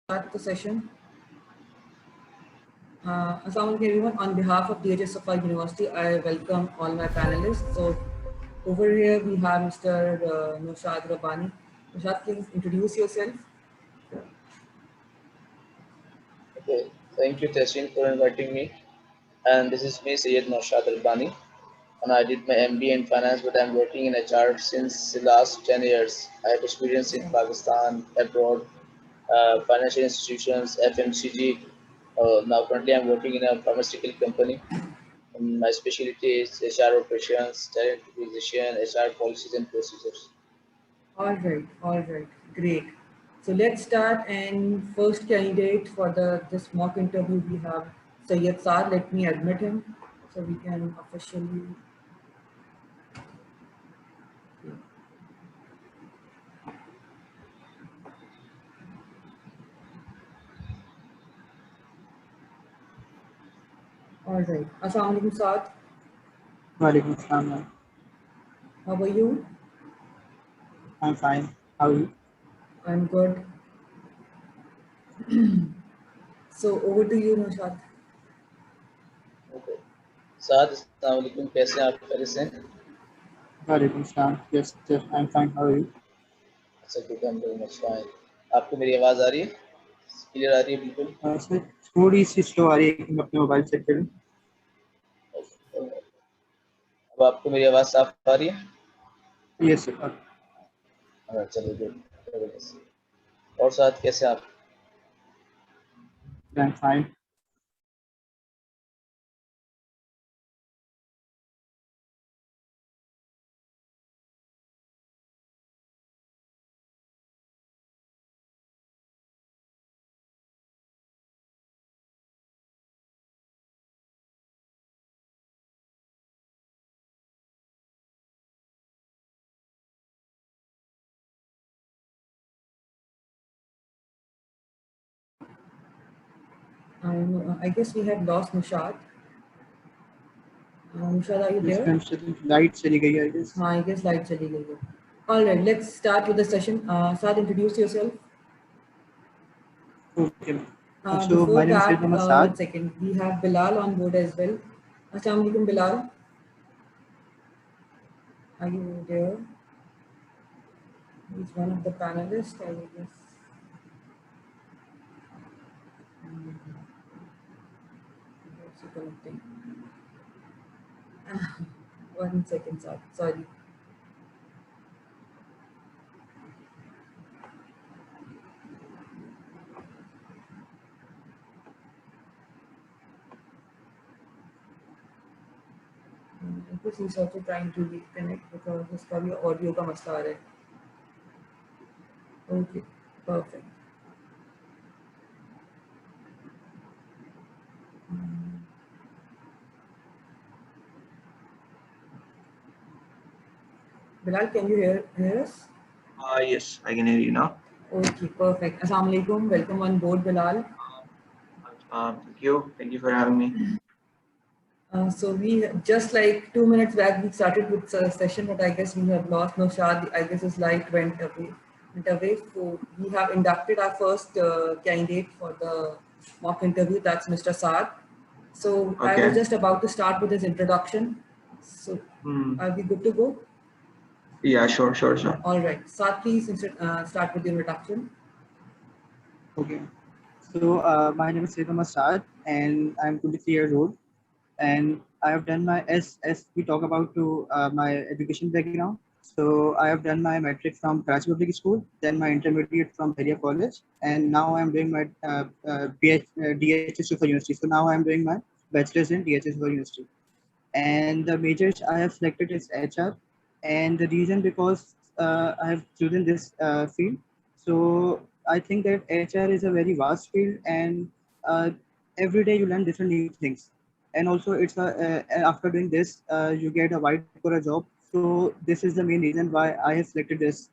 Start the session. Assalamu alaikum everyone. On behalf of DHS Safa University, I welcome all my panelists. So over here we have Mr. Noshad Rabbani. Noshad, please introduce yourself. Okay, thank you, Tessin, for inviting me. And this is me, Syed Naushad Albani. And I did my MBA in finance, but I'm working in HR since the last 10 years. I have experience in Pakistan, abroad, financial institutions, FMCG. Now, currently, I'm working in a pharmaceutical company. My specialty is HR operations, talent acquisition, HR policies, and procedures. All right, great. So let's start. And first candidate for the this mock interview we have Syed Saad. Let me admit him so we can officially. All right. Assalamu alaikum Saad. Walaikum Assalam, ma'am. How are you? I'm fine. How are you? I'm good. So over to you, Noshad. Okay. Saad, Assalamualaikum. कैसे हैं आप पहले से? Walaikum Assalam. Yes, sir. I'm fine. How are you? अच्छा ठीक है, I'm doing much fine. आपको मेरी आवाज़ आ रही है? क्लियर आ रही है बिल्कुल? सर थोड़ी सी स्लो आ रही है कि मैं अपने मोबाइल चेक करूँ. अब आपको मेरी आवाज़ साफ आ रही है? Yes, sir. हाँ, चलिए गुड. और साथ कैसे आप? I'm fine. I guess we have lost Nishad. Nishad, are you Yes, there? ma'am. Light चली गई, I guess. I guess light चली गई है. All right, let's start with the session. Saad, introduce yourself. Okay, ma'am. So Before my name is Syed that, Mohammad Saad. 1 second. We have Bilal on board as well. Assalamu alaikum, Bilal. Are you there? He's one of the panelists, I guess. What's he connecting? 1 second, Saad. Sorry. I guess he's also trying to reconnect because उसका भी audio का मसला आ रहा है. Okay, perfect. Bilal, can you hear us? Yes, I can hear you now. Okay, perfect. Assalamu alaikum. Welcome on board, Bilal. Thank you for having me. So we just like 2 minutes back we started with a session, but I guess we have lost Noshad. I guess his light went away. So we have inducted our first candidate for the mock interview. That's Mr. Saad. So I was Okay. just about to start with his introduction. So are we good to go? Yeah, sure. All right, Saad, please start with the introduction. Okay. So my name is Syed Mohammad Saad, and I'm 23 years old. And I have done my as we talk about to my education background. So I have done my metric from Karachi Public School, then my intermediate from Bahria College, and now I am doing my DHS Super University. So now I am doing my bachelor's in DHS Super University. And the majors I have selected is HR, and the reason because I have chosen this field. So I think that HR is a very vast field, and every day you learn different new things. And also, after doing this, you get a wide for a job. So this is the main reason why I have selected this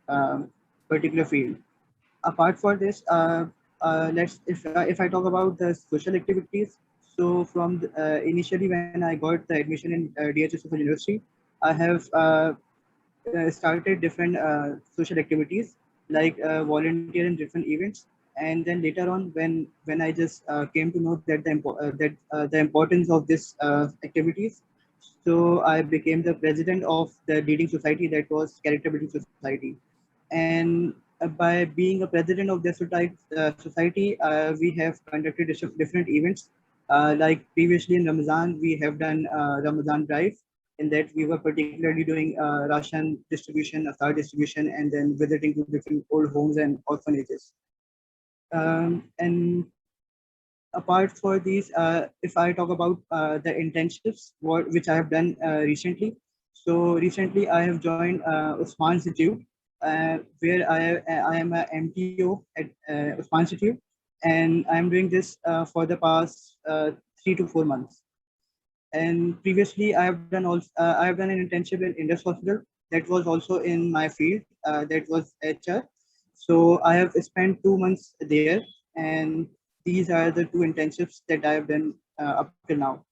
particular field. Apart for this, let's if I talk about the social activities. So from initially when I got the admission in DHS Super University, I have started different social activities like volunteer in different events. And then later on, when I just came to know that the importance of this activities, so I became the president of the leading society, that was Character Building Society. And by being a president of the society, we have conducted different events. Like previously in Ramadan, we have done Ramadan drive. In that, we were particularly doing ration distribution, asar distribution, and then visiting to different old homes and orphanages. And apart for these, if I talk about the internships, which I have done recently. So recently, I have joined Usman Institute, where I am a MTO at Usman Institute, and I am doing this for the past 3 to 4 months. And previously, I have done an internship in Indus Hospital. That was also in my field. That was HR. So I have spent 2 months there, and these are the two internships that I have done up till now.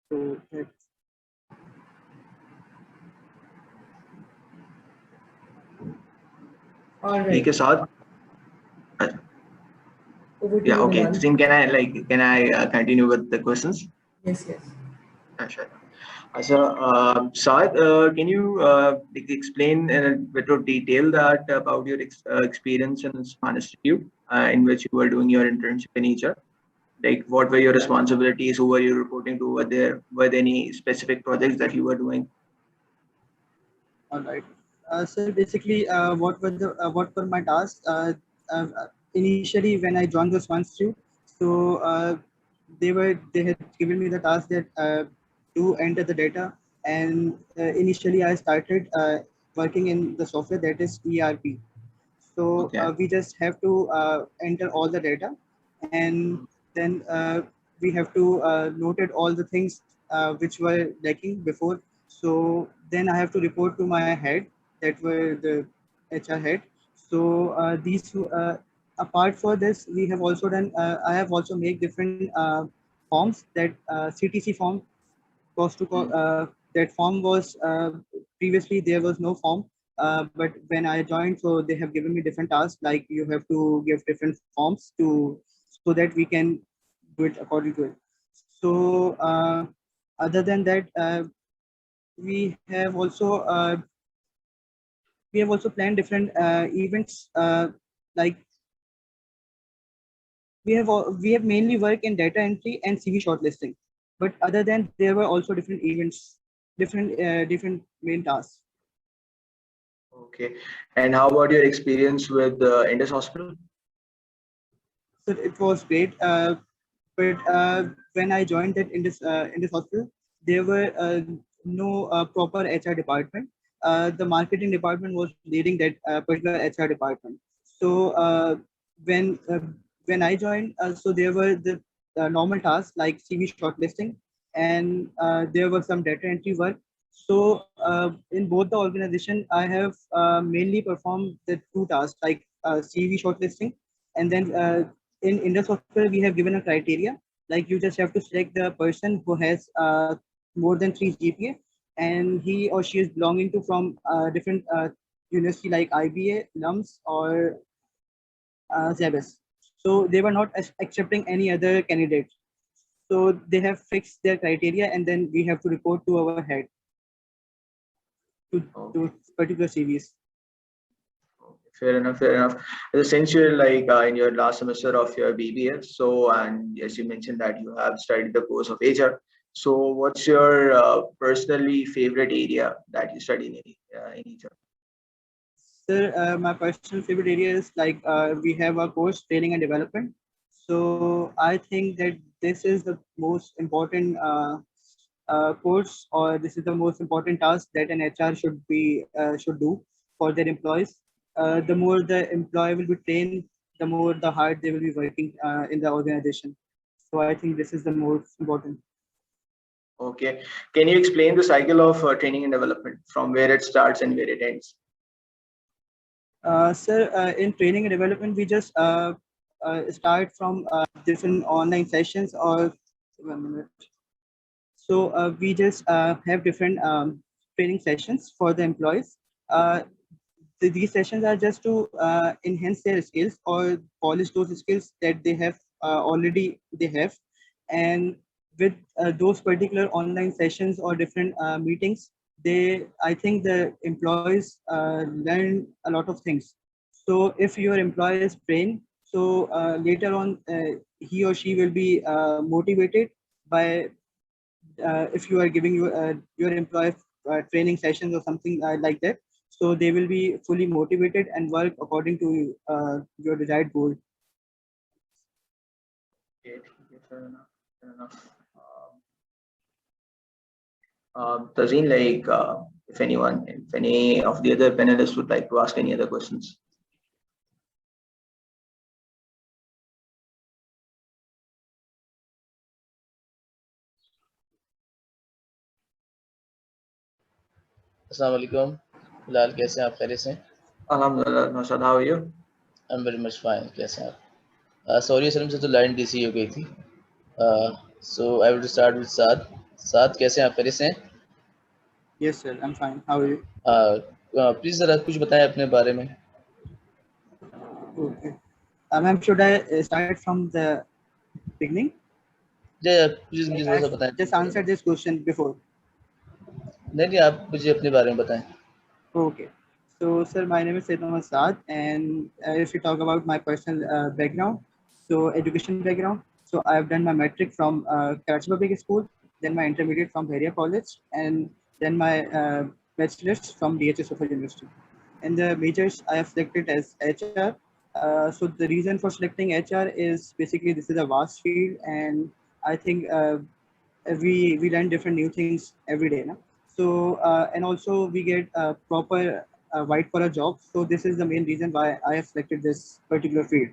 So that's All ठीक right. है साथ. Over to Yeah, you, okay. Milan. Then can I continue with the questions? Yes, yes. Sure. So, Saad, can you explain in a bit of detail that about your experience in Span Institute, in which you were doing your internship in HR? Like, what were your yeah. responsibilities? Who were you reporting to? Were there any specific projects that you were doing? All right. So basically, what were my tasks? Initially, when I joined the Swan Institute, so they had given me the task that to enter the data, and initially I started working in the software, that is ERP. So Okay. we just have to enter all the data, and then we have to noted all the things which were lacking before. So then I have to report to my head, that were the HR head. So apart for this, we have also done. I have also made different forms, that CTC form, cost to Hmm. that form was previously there was no form, but when I joined, so they have given me different tasks, like you have to give different forms to, so that we can do it according to it. So other than that, we have also uh, we have also planned different events, like we have mainly worked in data entry and CV shortlisting, but other than, there were also different events, different main tasks. Okay. And how about your experience with Indus Hospital? So it was great. But when I joined that in this hospital, there were no proper HR department. The marketing department was leading that particular HR department. So when uh, when I joined, so there were the normal tasks like CV shortlisting, and there was some data entry work. So in both the organization, I have mainly performed the two tasks, like CV shortlisting, and then in Indus Software, we have given a criteria, like you just have to select the person who has more than 3 GPA, and he or she is belonging to from different university like IBA, LUMS, or ZEBES. So they were not accepting any other candidate. So they have fixed their criteria, and then we have to report to our head to Okay. particular CVs. Fair enough, fair enough. Since you're like in your last semester of your BBA, so and as you mentioned that you have studied the course of HR. So what's your personally favorite area that you study in HR? Sir, my personal favorite area is like we have a course training and development. So I think that this is the most important course, or this is the most important task that an HR should do for their employees. The more the employee will be trained, the more the hard they will be working in the organization. So I think this is the most important. Okay. Can you explain the cycle of training and development from where it starts and where it ends? Sir, in training and development, we just start from different online sessions, or 1 minute. So we just have different training sessions for the employees. Uh, So these sessions are just to enhance their skills or polish those skills that they have already they have, and with those particular online sessions or different meetings, I think the employees learn a lot of things. So if your employee is trained, so later on he or she will be motivated by if you are giving your employee training sessions or something like that, so they will be fully motivated and work according to your desired goal. Okay, okay, fair enough. Fair enough. Tazeen, like, if any of the other panelists would like to ask any other questions. अस्सलाम वालेकुम। फिलहाल कैसे हैं आप? खैरियत से? Alhamdulillah, Nashad, how are you? I am very much fine. कैसे हैं आप? सॉरी असल में से तो लाइन डीसी हो गई थी। सो आई विल स्टार्ट विद साद। साद कैसे हैं आप? खैरियत से हैं? Yes, sir. I'm fine. How are you? Please ज़रा कुछ बताएं अपने बारे में। Okay. Ma'am, should I start from the beginning? जी, प्लीज़ मुझे थोड़ा सा बताएं अपने Just बारे answered में। this question before. नहीं, आप मुझे अपने बारे में बताएं। Okay. So, sir, my name is Said Mohammad Saad, and if you talk about my personal background, so education background, so I have done my metric from Karachi Public School, then my intermediate from Bharia College, and then my bachelor's from DHS Sofia University. And the majors I have selected as HR. So the reason for selecting HR is basically this is a vast field, and I think we learn different new things every day. No? So and also we get a proper white collar job. So this is the main reason why I have selected this particular field.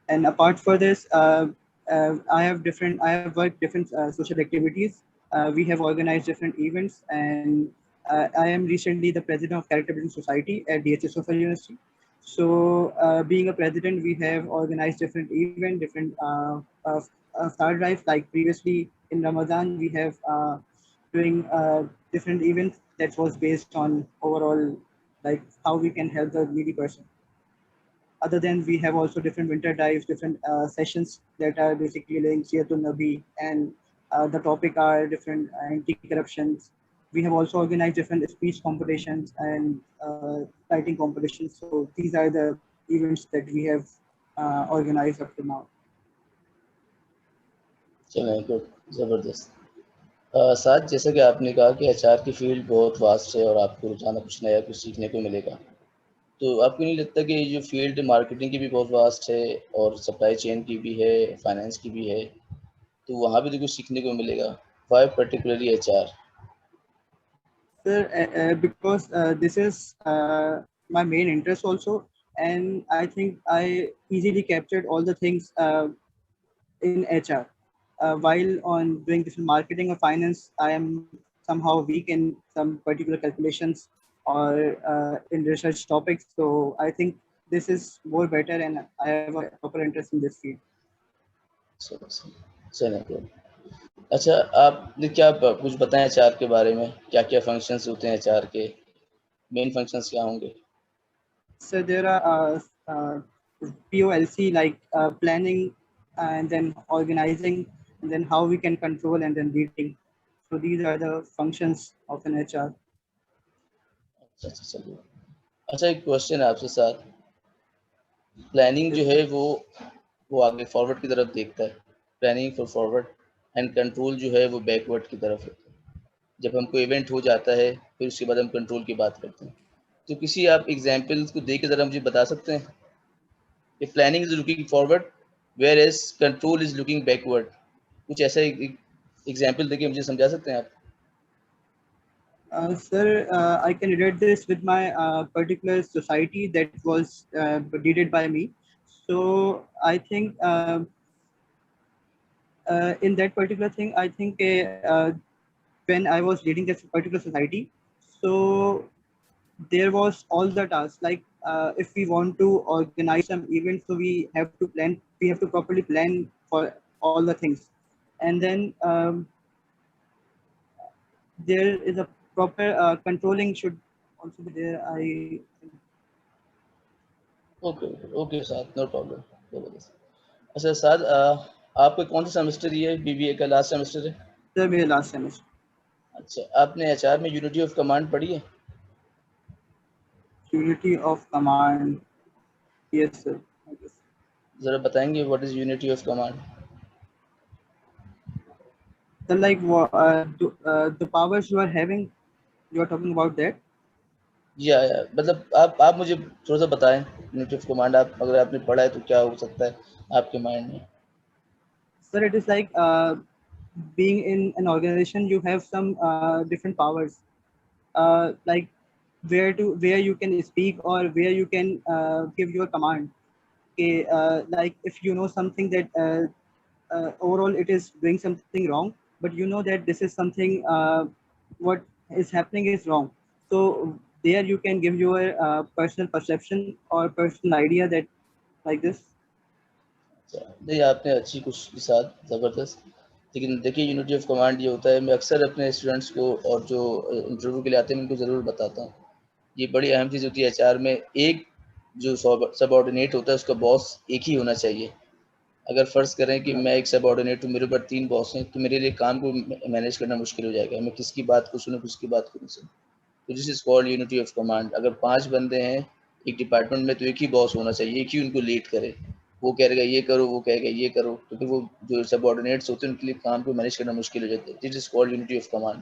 And apart for this, I have worked different social activities. We have organized different events, and I am recently the president of Character Building Society at DHS of University. So, being a president, we have organized different events, different star drives. Like previously in Ramadan, we have doing different events that was based on overall like how we can help the needy person. Other than we have also different winter dives, different sessions that are basically laying Siyatul Nabi, and the topic are different anti-corruptions. We have also organized different speech competitions and writing competitions. So these are the events that we have organized up to now. चलें, good, ज़बरदस्त। साथ जैसा कि आपने कहा कि HR की field बहुत वास्ट है और आपको रोज़ाना कुछ नया कुछ सीखने को मिलेगा, तो आपको नहीं लगता कि ये जो फील्ड मार्केटिंग की भी बहुत वास्ट है और सप्लाई चेन की भी है, फाइनेंस की भी है, तो वहाँ भी तो कुछ सीखने को मिलेगा? Why particularly HR? Sir, because this is my main interest also, and I think I easily captured all the things in HR. While on doing different marketing or finance, I am somehow weak in some particular calculations or in research topics. So I think this is more better, and I have a proper interest in this field. चलें, good. अच्छा, आपने क्या कुछ बताएं HR के बारे में? क्या क्या फंक्शंस होते हैं एचआर के? मेन फंक्शंस क्या होंगे? So there are POLC like planning and then organizing and then how we can control and then leading. So these are the functions of an HR. अच्छा, चलिए। अच्छा, एक क्वेश्चन है आपसे साथ। प्लानिंग जो है वो आगे फॉरवर्ड की तरफ देखता है, planning for forward, and control जो है वो बैकवर्ड की तरफ होता है। जब हमको इवेंट हो जाता है फिर उसके बाद हम कंट्रोल की बात करते हैं। तो किसी आप एग्जाम्पल्स को दे के ज़रा मुझे बता सकते हैं कि planning is looking forward whereas control is looking backward? कुछ ऐसा एग्जाम्पल देके मुझे समझा सकते हैं आप? Sir, I can relate this with my particular society that was deeded by me. So I think in that particular thing, I think when I was leading this particular society, so there was all the tasks like if we want to organize some events, so we have to properly plan for all the things, and then there is a proper controlling should also be there. I okay साथ, no problem, जबरदस्त। अच्छा साथ, आपका कौन सा semester ये है? BBA का लास्ट सेमेस्टर है? सर मेरा लास्ट सेमेस्टर। अच्छा, आपने एचआर में यूनिटी ऑफ कमांड पढ़ी है? Unity of command, yes sir. ज़रा बताएंगे what is unity of command? Sir like the powers you are having, you are talking about that. या मतलब आप मुझे थोड़ा सा बताएं यूनिटी ऑफ कमांड, आप अगर आपने पढ़ा है तो क्या हो सकता है आपके माइंड में? Sir, it is like being in an organization, you have some different powers, like where you can speak or where you can give your command. Okay, like if you know something that overall it is doing something wrong, but you know that this is something what is happening is wrong. So there you can give your personal perception or personal idea that like this. नहीं, आपने अच्छी कुछ के साथ ज़बरदस्त। लेकिन देखिए unity of command ये होता है, मैं अक्सर अपने स्टूडेंट्स को और जो इंटरव्यू के लिए आते हैं उनको ज़रूर बताता हूँ। ये बड़ी अहम चीज़ होती है एचआर में। एक जो सबऑर्डिनेट होता है उसका बॉस एक ही होना चाहिए। अगर फ़र्ज़ करें कि मैं एक सबऑर्डिनेट हूँ, मेरे ऊपर 3 बॉस हैं, तो मेरे लिए काम को मैनेज करना मुश्किल हो जाएगा। मैं किसकी बात को सुनूँ, किसकी बात को नहीं सुनूँ। तो this is called unity of command. अगर 5 बंदे हैं एक डिपार्टमेंट में तो एक ही बॉस होना चाहिए, एक ही उनको लीड करे। वो कहेगा ये करो, वो कहेगा ये करो, तो फिर वो जो सबऑर्डिनेट्स होते हैं उनके लिए काम को मैनेज करना मुश्किल हो जाता है। This is called unity of command.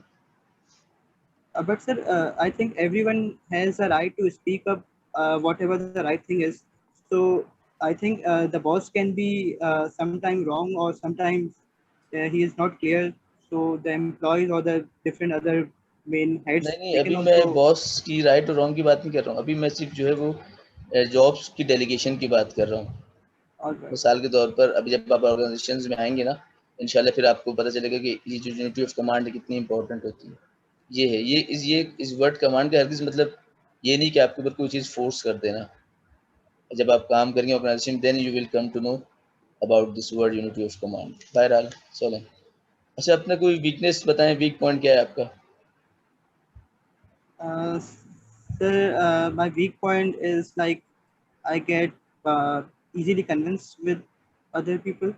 But sir, I think everyone has a right to speak up whatever the right thing is. So I think the boss can be sometime wrong or sometimes he is not clear. So the employees or the different other main heads, नहीं, they अभी can मैं also. Boss की right और wrong की बात नहीं कर रहा हूँ। अभी मैं सिर्फ़ जो है वो जॉब्स की डेलीगेशन की बात कर रहा हूँ। All right. मिसाल के तौर पर अभी जब आप ऑर्गेनाइजेशंस में आएँगे ना, इंशाल्लाह फिर आपको पता चलेगा कि ये जो यूनिटी ऑफ कमांड है कितनी इंपॉर्टेंट होती है। ये है, ये इस वर्ड कमांड का हरगिज़ मतलब ये नहीं कि आपके ऊपर कोई चीज़ फ़ोर्स कर देना। जब आप काम करेंगे organisation, then you will come to know about this word unity of command. बहरहाल चलें। अच्छा, अपना कोई वीकनेस बताएँ, वीक पॉइंट क्या है आपका? Uh, Sir, my weak point is like I get easily convinced with other people.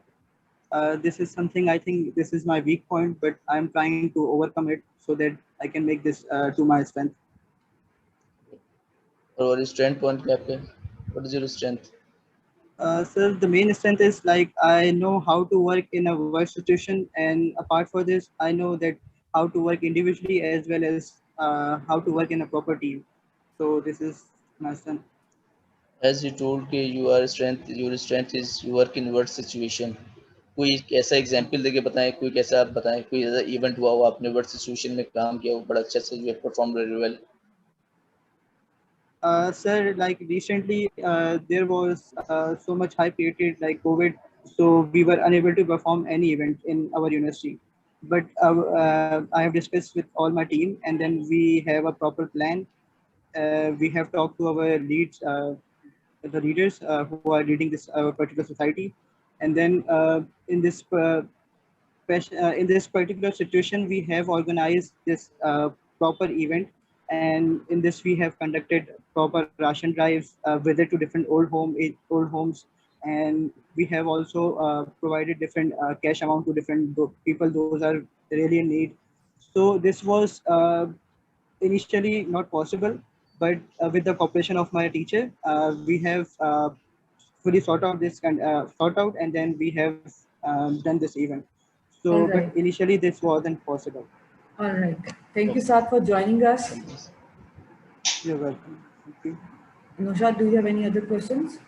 This is something I think this is my weak point, but I'm trying to overcome it so that I can make this to my strength. और strength point क्या आपका? What is your strength? Sir, the main strength is like I know how to work in a work situation, and apart for this, I know that how to work individually as well as how to work in a proper team. So this is my strength. As you told कि your strength is you work in work situation. कोई ऐसा example देके बताएँ, कोई कैसा आप बताएँ, कोई ऐसा इवेंट हुआ हो आपने वर्क सिचुएशन में काम किया हो बड़ा अच्छा से, you have performed very well? Sir, like recently, there was so much hype created like COVID, so we were unable to perform any event in our university. But I have discussed with all my team, and then we have a proper plan. We have talked to our leads, the leaders who are leading this particular society, and then in this particular situation, we have organized this proper event, and in this we have conducted proper ration drives, visit to different old homes, and we have also provided different cash amount to different people. Those are really in need. So this was initially not possible, but with the cooperation of my teacher, we have fully sort out, and then we have done this event. So, All but right. initially this wasn't possible. All right. Thank you, Saad, for joining us. You're welcome. Thank you. Noshad, do you have any other questions?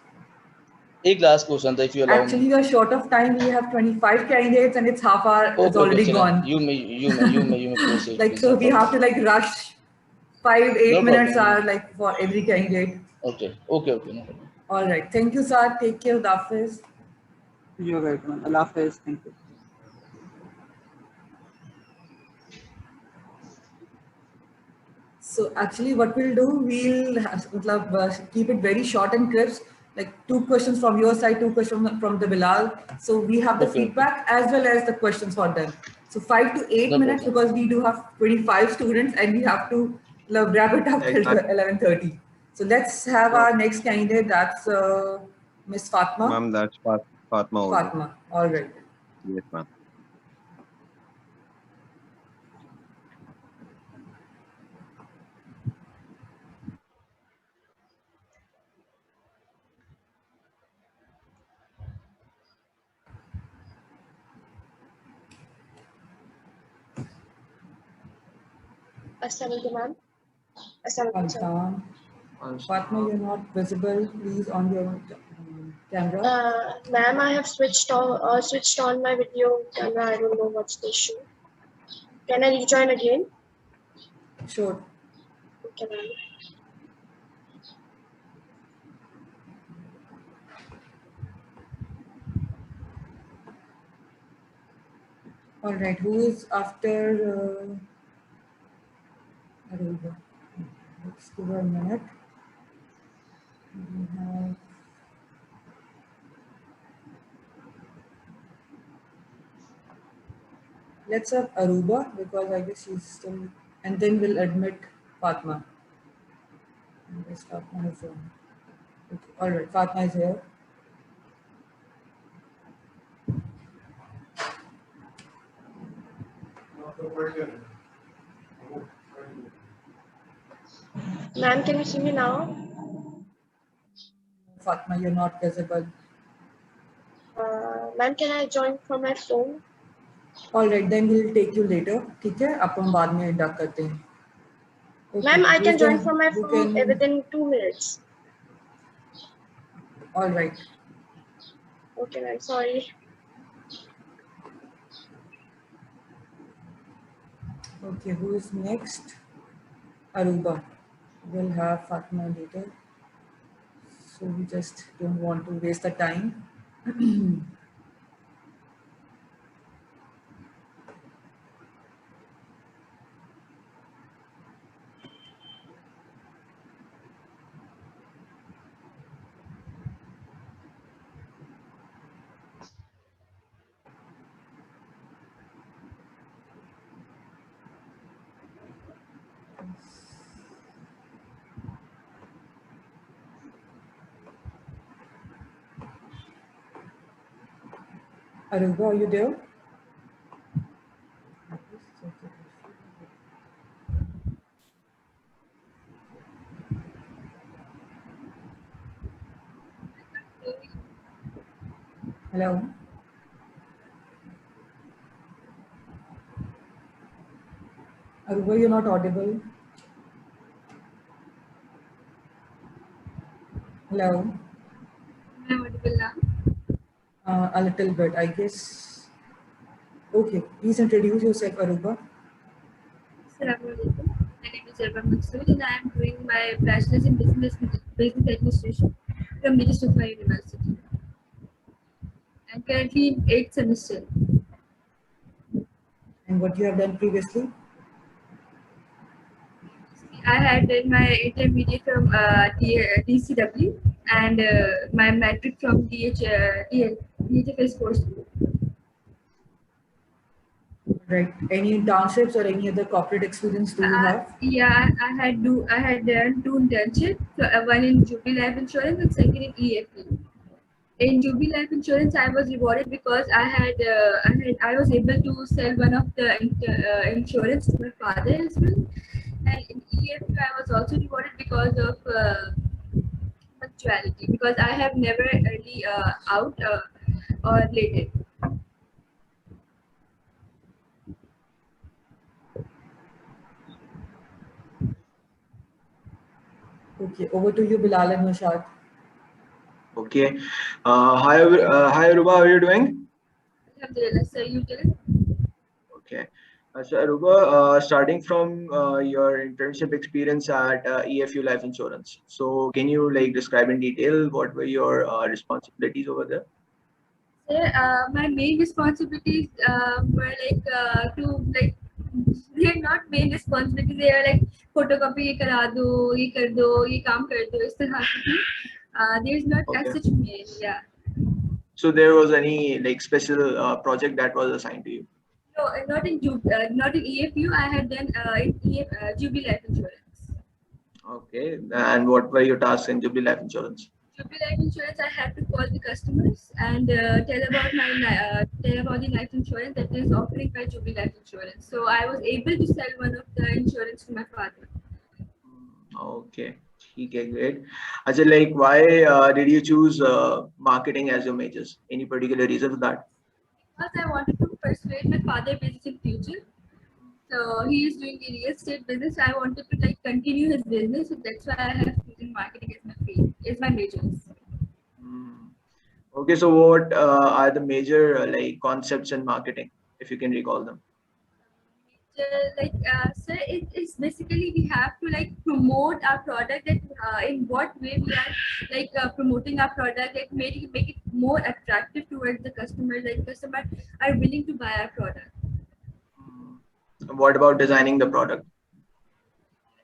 एक last question था, if you allow me. Actually, we are short of time. We have 25 candidates and it's half hour. It's okay okay, already चलें, gone. you may proceed Like, please, so no we have problem. to like rush. 5, 8 no minutes problem. are like for every candidate. Okay okay okay, no problem. All right. Thank you, Saad. Take care. Dafis. You're welcome. Allah Hafiz. Thank you. So actually what we'll do, keep it very short and crisp, like 2 questions from your side, 2 questions from the Bilal. So we have the okay okay, feedback as well as the questions for them. So 5 to 8 no minutes problem. because we do have 25 students and we have to wrap it up till Exactly. 11:30. So let's have So, our next candidate. That's Miss Fatma. ma'am, that's Fatma over there. Fatma. All right. Yes, ma'am. Assalamualaikum, ma'am. Assalamualaikum, sir. Fatma, you're not visible. Please on your camera. Ma'am, I have switched on my video camera. I don't know what's the issue. Can I rejoin again? Sure. Okay, ma'am. All right. Who is after? Aruba? Let's give her a minute. We have. Let's have Aruba because I guess she's still, and then we'll admit Fatma. I guess Fatma is okay. All right, Fatma is here. Ma'am, can you see me now? Fatma, you're not visible. Ma'am, can I join from my phone? All right, then we'll take you later. ठीक है, अपन बाद में induct करते हैं. Okay, Ma'am, I can join can- from my who phone can- within 2 minutes. All right. Okay, ma'am. Sorry. Okay, who is next? Aruba. We'll have Fatma later. So we just don't want to waste the time. Aruba, are you there? Hello? Aruba, you're not audible. Hello? Am I audible now? A little bit, I guess. Okay, please introduce yourself, Aruba. Assalamualaikum. My name is Arba Maksud and I am doing my bachelor's in business administration from Sufa University. I'm currently in 8th semester. And what you have done previously? I had done my intermediate from DCW and my matric from DHFS course. Right. Any internships or any other corporate experience do you have? Yeah, I had done 2 internships. So, one in Jubilee Life Insurance and second in EFE. In Jubilee Life Insurance, I was rewarded because I was able to sell one of the insurance to my father as well. And in EFE, I was also rewarded because of punctuality because I have never early out or late. Okay, over to you, Bilal and Nashad. Okay. Hi, Aruba. How are you doing? Alhamdulillah, sir, you tell. Okay. So, Aruba, starting from your internship experience at EFU Life Insurance. So, can you like describe in detail what were your responsibilities over there? Sir, my main responsibilities were they're not main responsibilities. They are like photocopy ye kara do, ye kar do, ye kaam kar do. Is tarah ki thi. There is not Okay. as such main. Yeah. So, there was any like special project that was assigned to you? No, not in EFU. I had done in Jubilee Life Insurance. Okay. And what were your tasks in Jubilee Life Insurance? Jubilee Life Insurance, I have to call the customers and tell about the life insurance that is offering by Jubilee Life Insurance. So I was able to sell one of the insurance to my father. Okay. Okay, great. Ajay, like, why did you choose marketing as your majors? Any particular reason for that? Because I wanted to persuade my father business in future. So he is doing the real estate business. I wanted to like continue his business, so that's why I have chosen marketing as my field, as my majors. Hmm. Okay, so what are the major like concepts in marketing, if you can recall them? Sir, it is basically we have to like promote our product. That in what way we are promoting our product, like make it more attractive towards the customer. Like customers are willing to buy our product. What about designing the product?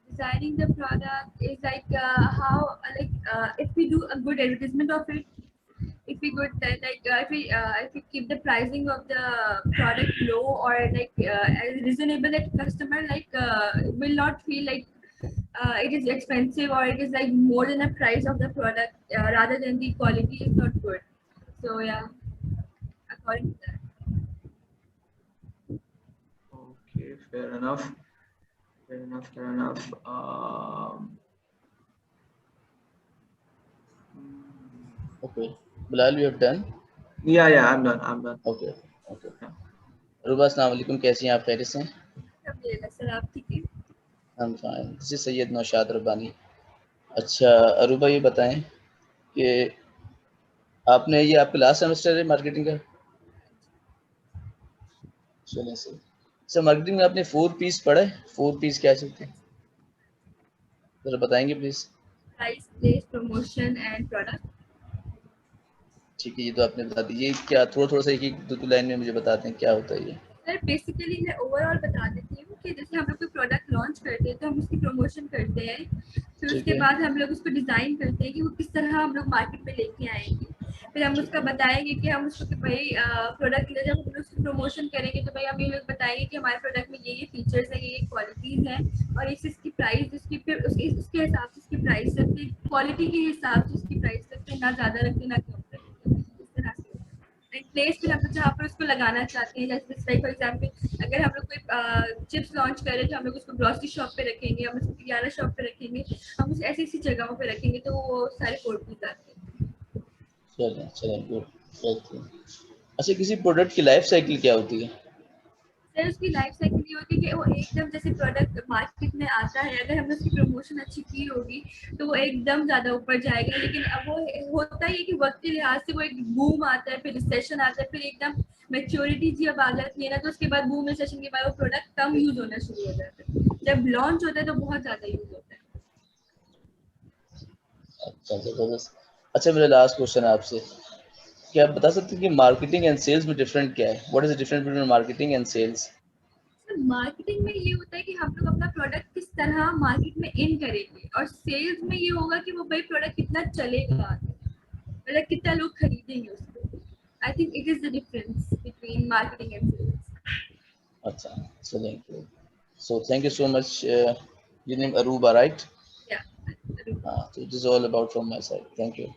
Designing the product is like if we do a good advertisement of it, if we could if we keep the pricing of the product low or reasonable, that customer will not feel like it is expensive or it is like more than the price of the product, rather than the quality is not good. So yeah, according to that. Okay, fair enough. Fair enough. Fair enough. Okay. Bilal, you have done? Yeah, yeah, I'm done. I'm done. Okay. Okay. Yeah. Aruba, अस्सलाम वालेकुम, कैसी हैं आप? खैरियत से हैं? अल्हम्दुलिल्लाह sir, आप ठीक है? I'm fine. This is Syed Naushad Rabbani. अच्छा अरूबा, ये बताएं कि आपने ये आपका लास्ट सेमेस्टर है मार्केटिंग का? चलें सर. सर मार्केटिंग में आपने 4 पीस पढ़ा है? 4 पीस क्या चलते हैं? जरा बताएंगे please. Price, place, promotion and product. ठीक है, ये तो आपने बता दी. ये क्या थोड़ा सा एक दो लाइन में मुझे बताते हैं क्या होता है ये? सर बेसिकली मैं ओवरऑल बता देती हूँ कि जैसे हम लोग कोई प्रोडक्ट लॉन्च करते हैं तो हम उसकी प्रमोशन करते हैं, फिर उसके बाद हम लोग उसको डिज़ाइन करते हैं कि वो किस तरह हम लोग मार्केट में लेके आएंगे, फिर हम उसका बताएंगे कि हम उसको भाई प्रोडक्ट ले, जब हम लोग उसकी प्रमोशन करेंगे तो भाई हम ये लोग बताएंगे कि हमारे प्रोडक्ट में ये फीचर्स हैं, ये क्वालिटीज़ हैं और इसकी प्राइस, उसकी फिर उसके हिसाब से उसकी प्राइस रखते, क्वालिटी के हिसाब से उसकी प्राइस रखते, ना ज़्यादा रखते ना कम रखते, इस तरह से. प्लेस पे हम लोग जहाँ पर उसको लगाना चाहते हैं, जैसे फॉर एग्जाम्पल अगर हम लोग कोई चिप्स लॉन्च कर रहे हैं तो हम लोग उसको ग्रोसरी शॉप पे रखेंगे, हम उसको किराना शॉप पे रखेंगे, हम उसे ऐसी ऐसी जगहों पे रखेंगे तो वो सारे कोड भी आते हैं. चलें गुड. अच्छा, किसी प्रोडक्ट की लाइफ साइकिल क्या होती है? सर उसकी लाइफ साइकिल ये होती है कि वो एकदम जैसे प्रोडक्ट मार्केट में आता है, अगर हमने उसकी प्रमोशन अच्छी की होगी तो वो एकदम ज़्यादा ऊपर जाएगा, लेकिन अब वो होता ही है कि वक्त के लिहाज से वो एक बूम आता है, फिर रिसेशन आता है, फिर एकदम मैच्योरिटी जब आ जाती है ना तो उसके बाद बूम रिसेशन के बाद वो प्रोडक्ट कम यूज होना शुरू हो जाता है, जब लॉन्च होता है तो बहुत ज़्यादा यूज होता है. अच्छा जबरदस्त. अच्छा, मेरा लास्ट क्वेश्चन है आपसे, क्या आप बता सकते हैं कि मार्केटिंग एंड सेल्स में डिफरेंट क्या है? What is the difference between marketing and sales? Marketing में ये होता है कि हम लोग अपना प्रोडक्ट किस तरह मार्केट में इन करेंगे, और सेल्स में ये होगा कि वो भाई प्रोडक्ट कितना चलेगा, मतलब कितना लोग खरीदेंगे उसको. I think it is the difference between marketing and sales. अच्छा, चलें. So thank you so much. Your name Aruba, right? Yeah. So this is all about from my side. Thank you.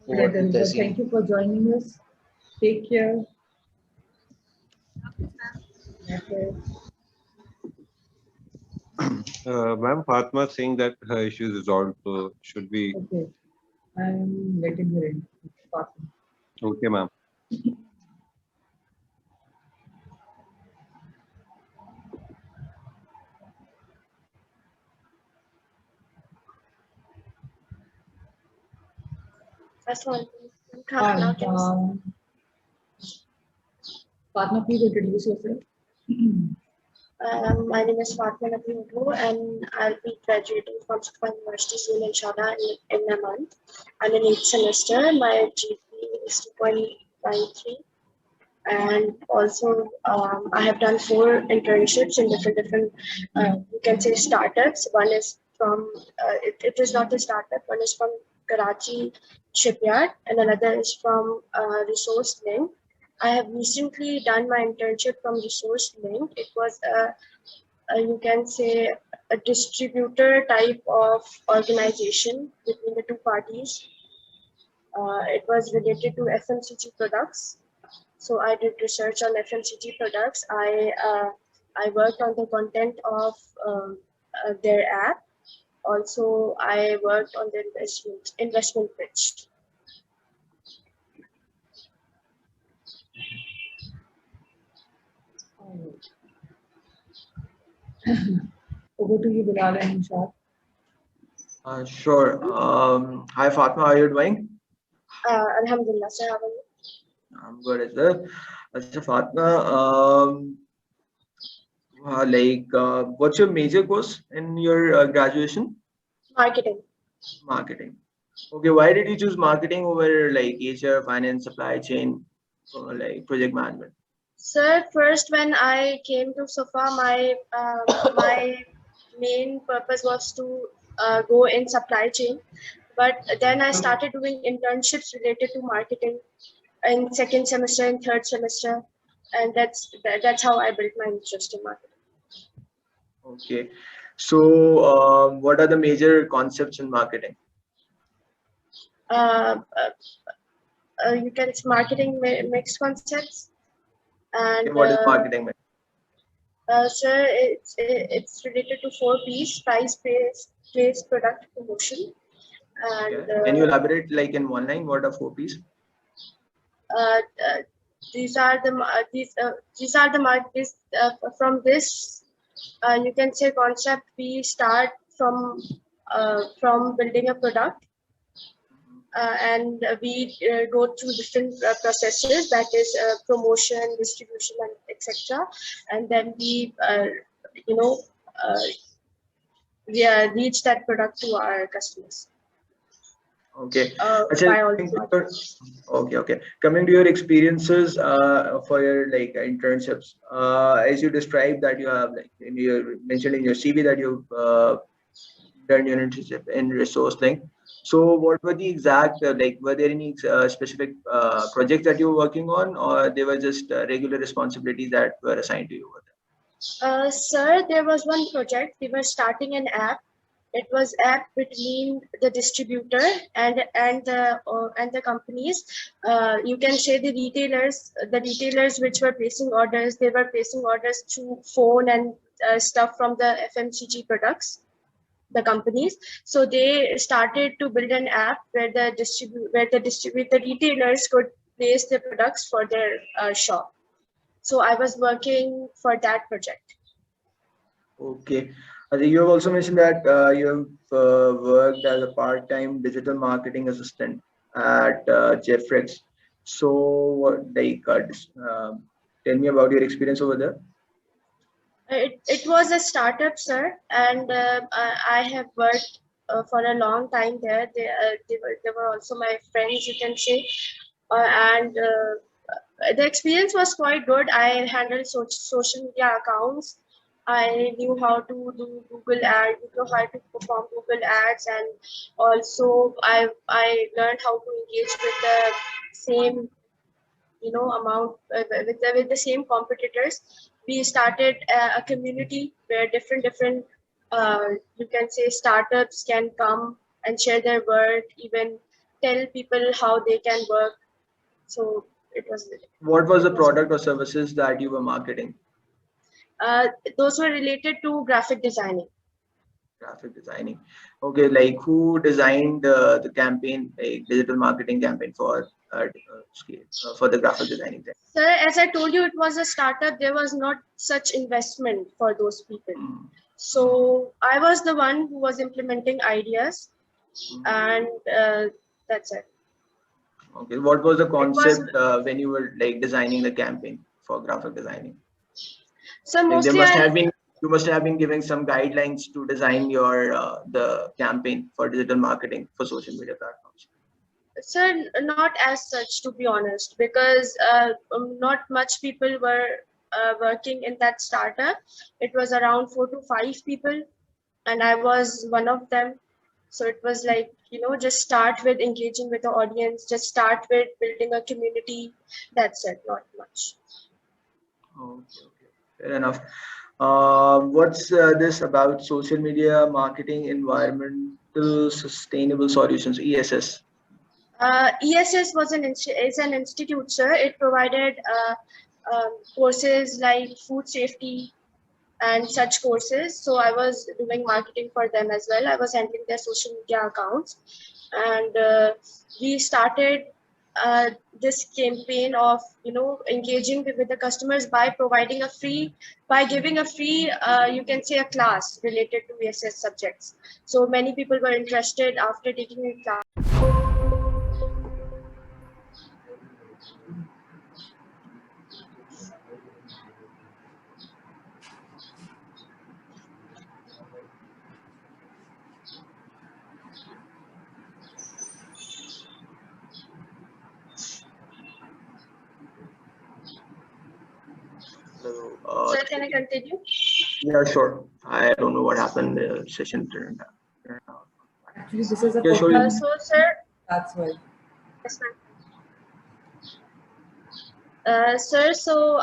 Right, Aruba. Thank you for joining us. Take care. Okay. Ma'am, Fatma is saying that her issue is resolved, so should we? Okay. I'm letting her in. Okay, ma'am. Hi, Fatma, please introduce yourself. My name is Fatma Nabi and I'll be graduating from Sukma University soon, inshallah, in a month. I'm in 8th semester. My GPA is 2.93. And also, I have done 4 internships in different you can say startups. One is from, it is not a startup, one is from Karachi shipyard and another is from Resource Link. I have recently done my internship from Resource Link. It was you can say a distributor type of organization between the two parties. It was related to FMCG products. So I did research on FMCG products. I worked on the content of their app. Also, I worked on the investment pitch. Over to you, Bilal and Nishad. Sure. Hi Fatma, how are you doing? Alhamdulillah, sir, how are you? I'm good as well. So Fatma, what's your major course in your graduation? Marketing. Marketing. Okay, why did you choose marketing over like HR, finance, supply chain, or like project management? Sir, first when I came to SOFA, my main purpose was to go in supply chain, but then I started doing internships related to marketing in second semester and third semester, and that's how I built my interest in marketing. Okay, so what are the major concepts in marketing? You can it's marketing mixed concepts, Okay, and what is marketing? sir, it's related to 4 P's: price, place, product, promotion. And Okay. Can you elaborate like in one line? What are 4 P's? These are the markets from this. You can say concept. We start from building a product, and we go through different processes, that is promotion, distribution, and etc. And then we you know reach that product to our customers. Okay. By all Okay. Coming to your experiences for your like internships, as you described that you have like you mentioned in your CV that you've done your internship in resource link. So what were the exact like were there any specific projects that you were working on, or they were just regular responsibilities that were assigned to you over there? Sir, there was one project. We were starting an app. It was app between the distributor and the companies. You can say the retailers which were placing orders. They were placing orders through phone and stuff from the FMCG products, the companies. So they started to build an app where the retailers could place their products for their shop. So I was working for that project. Okay. You have also mentioned that you have worked as a part-time digital marketing assistant at Jeffrex. So, tell me about your experience over there. It was a startup, sir, and I have worked for a long time there. They were also my friends, you can say, and the experience was quite good. I handled social media accounts. I knew how to do Google ads, knew how to perform Google ads, and also I learned how to engage with the same amount with the same competitors. We started a community where different you can say startups can come and share their work, even tell people how they can work. So it was. What was the product or services that you were marketing? Those were related to graphic designing. Graphic designing. Okay, like who designed the campaign, like digital marketing campaign for the graphic designing thing? Sir, as I told you, it was a startup. There was not such investment for those people. So I was the one who was implementing ideas, and that's it. Okay, what was the concept when you were like designing the campaign for graphic designing? So like mostly you must have been giving some guidelines to design your the campaign for digital marketing for social media platforms. Sir, not as such, to be honest, because not much people were working in that startup. It was around 4 to 5 people, and I was one of them. So it was like, just start with engaging with the audience, just start with building a community. That's it, not much. Okay, fair enough. What's this about social media marketing environmental sustainable solutions, ESS? ESS is an institute, sir. It provided courses like food safety and such courses. So I was doing marketing for them as well. I was handling their social media accounts, and we started this campaign of engaging with the customers by providing giving a free you can say a class related to ESS subjects. So many people were interested after taking a class. Hello. Sir, can I continue? Yeah, sure. I don't know what happened. The session turned out. Actually, this is a Yeah, sure. So, sir, That's why. yes, ma'am. Sir, so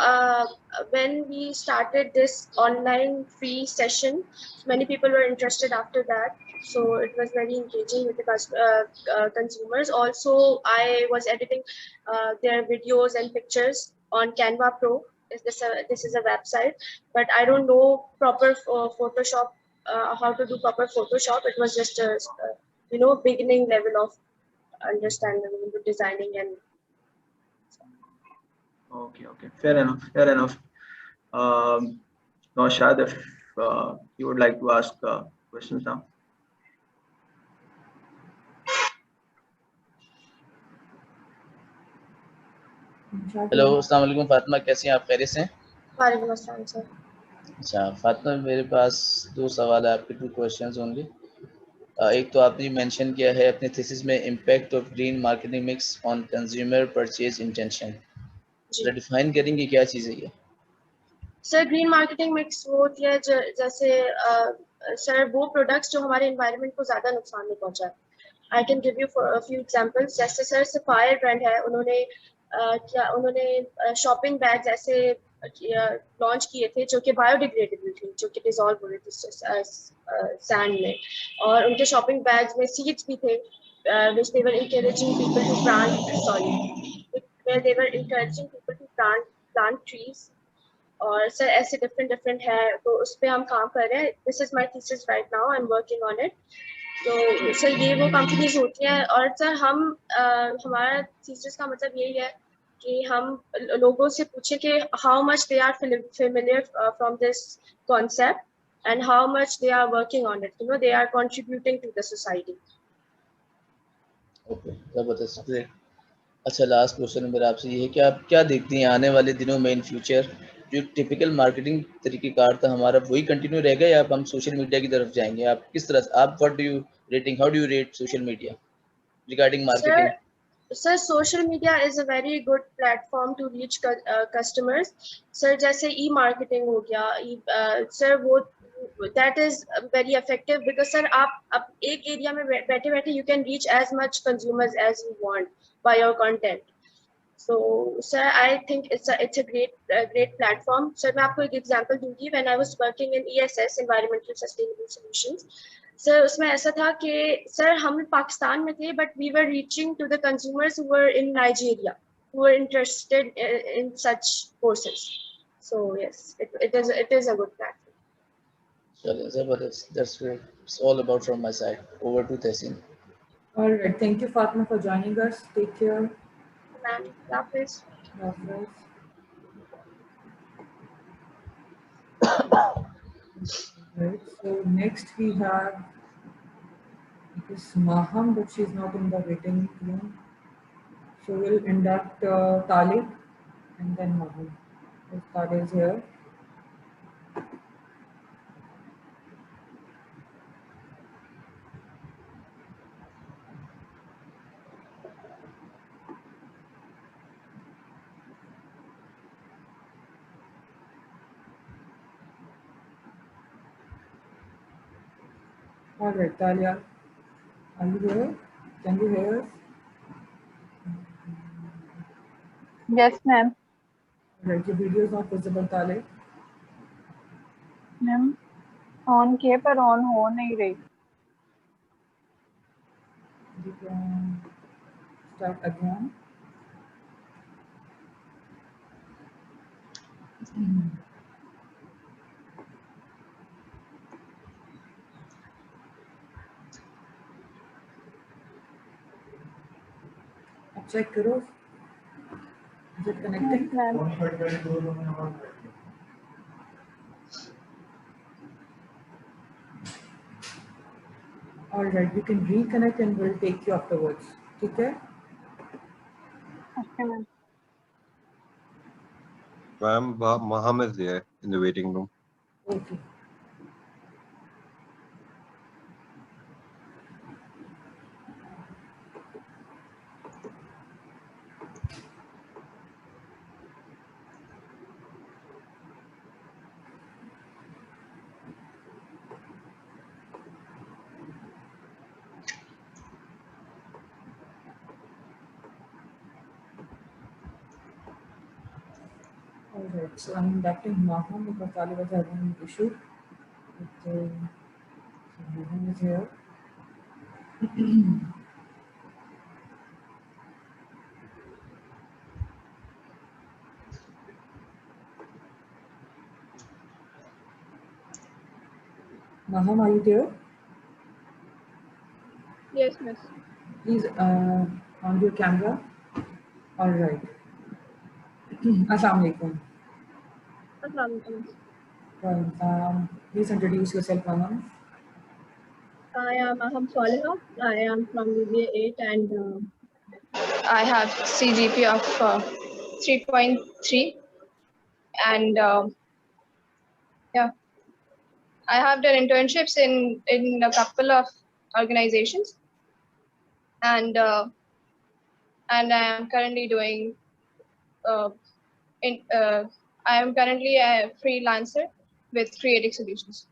when we started this online free session, many people were interested after that. So it was very engaging with the consumers. Also, I was editing their videos and pictures on Canva Pro. This is a website, but I don't know proper Photoshop, how to do proper Photoshop. It was just a beginning level of understanding the designing and. Okay, okay. Fair enough. Fair enough. Naushad, if you would like to ask questions now. Hello अस्सलाम वालेकुम फातिमा, कैसी हैं आप? खैरियत से हैं? वालेकुम अस्सलाम सर। अच्छा फातिमा, मेरे पास दो सवाल है आपके, 2 क्वेश्चंस होंगे। एक तो आपने मेंशन किया है अपने थीसिस में impact of green marketing mix on consumer purchase intention, जरा डिफाइन करेंगे क्या चीज़ है ये? सर ग्रीन मार्केटिंग मिक्स वो होती है जैसे सर वो प्रोडक्ट्स जो हमारे एनवायरनमेंट को ज़्यादा नुकसान नहीं पहुंचाए। I can give you few examples. जैसे सर सफायर ब्रांड है, उन्होंने शॉपिंग बैग्स ऐसे लॉन्च किए थे जो कि बायोडिग्रेडेबल थे, जो कि डिजॉल्व हो रहे थे सैंड में, और उनके शॉपिंग बैग्स में सीड्स भी थे which they were encouraging people to plant trees। और सर ऐसे डिफरेंट है, तो उस पर हम काम कर रहे हैं। This is my thesis right now, I am working on it. तो सर ये वो कंपनीज होती हैं, और सर हमारा थीसिस का मतलब यही है कि हम लोगों से पूछे कि how much they are familiar from this concept and how much they are working on it, they are contributing to the society. Okay, जबरदस्त, ग्रेट। अच्छा, लास्ट क्वेश्चन मेरा आपसे ये है कि आप क्या देखती हैं आने वाले दिनों में इन फ्यूचर, जो टिपिकल मार्केटिंग तरीक़ेकार था हमारा वही कंटिन्यू रहेगा या अब हम सोशल मीडिया की तरफ जाएंगे? आप किस तरह से, आप what do you rating, how do you rate social media regarding marketing? Sir social media is a very good platform to reach customers. Sir जैसे ई मार्केटिंग हो गया, सर वो that is very effective because sir आप एक area में बैठे बैठे you can reach as much consumers as you want by your content. So, sir, I think it's a great platform. Sir, मैं आपको एक example दूंगी। When I was working in ESS, Environmental Sustainable Solutions, sir, उसमें ऐसा था कि sir हम पाकिस्तान में थे, but we were reaching to the consumers who were in Nigeria, who were interested in such courses. So yes, it is a good platform. चलिए, ज़बरदस्त, that's great. It's all about from my side. Over to Tehsin. All right. Thank you, Fatima, for joining us. Take care. Ma'am, Hafiz. Hafiz. Right. So next we have this Maham, but she's not in the waiting room. So we'll induct Talib and then Maham. If Talib is here. All right, Talia, are you here? Can you hear us? Yes, ma'am. All right, your video is not visible, Talia. Ma'am on किए पर on हो नहीं रही. You can start again. अब check करो. Is it connecting? Ma'am All right, you can reconnect and we'll take you afterwards. ठीक है? Okay ma'am. Ma'am, Maham is there in the waiting room. Okay. Alright, so I'm inducting Maham because Ali was having an issue. But, so Maham is here. Maham, are you there? Yes, miss. Please on your camera. Alright. Assalamualaikum. Assalamualaikum. Well, please introduce yourself, Maham. I am Aham Swaleha. I am from BBA 8 and I have CGP of 3.3 and yeah, I have done internships in a couple of organizations and I am currently doing I am currently a freelancer with Creative Solutions.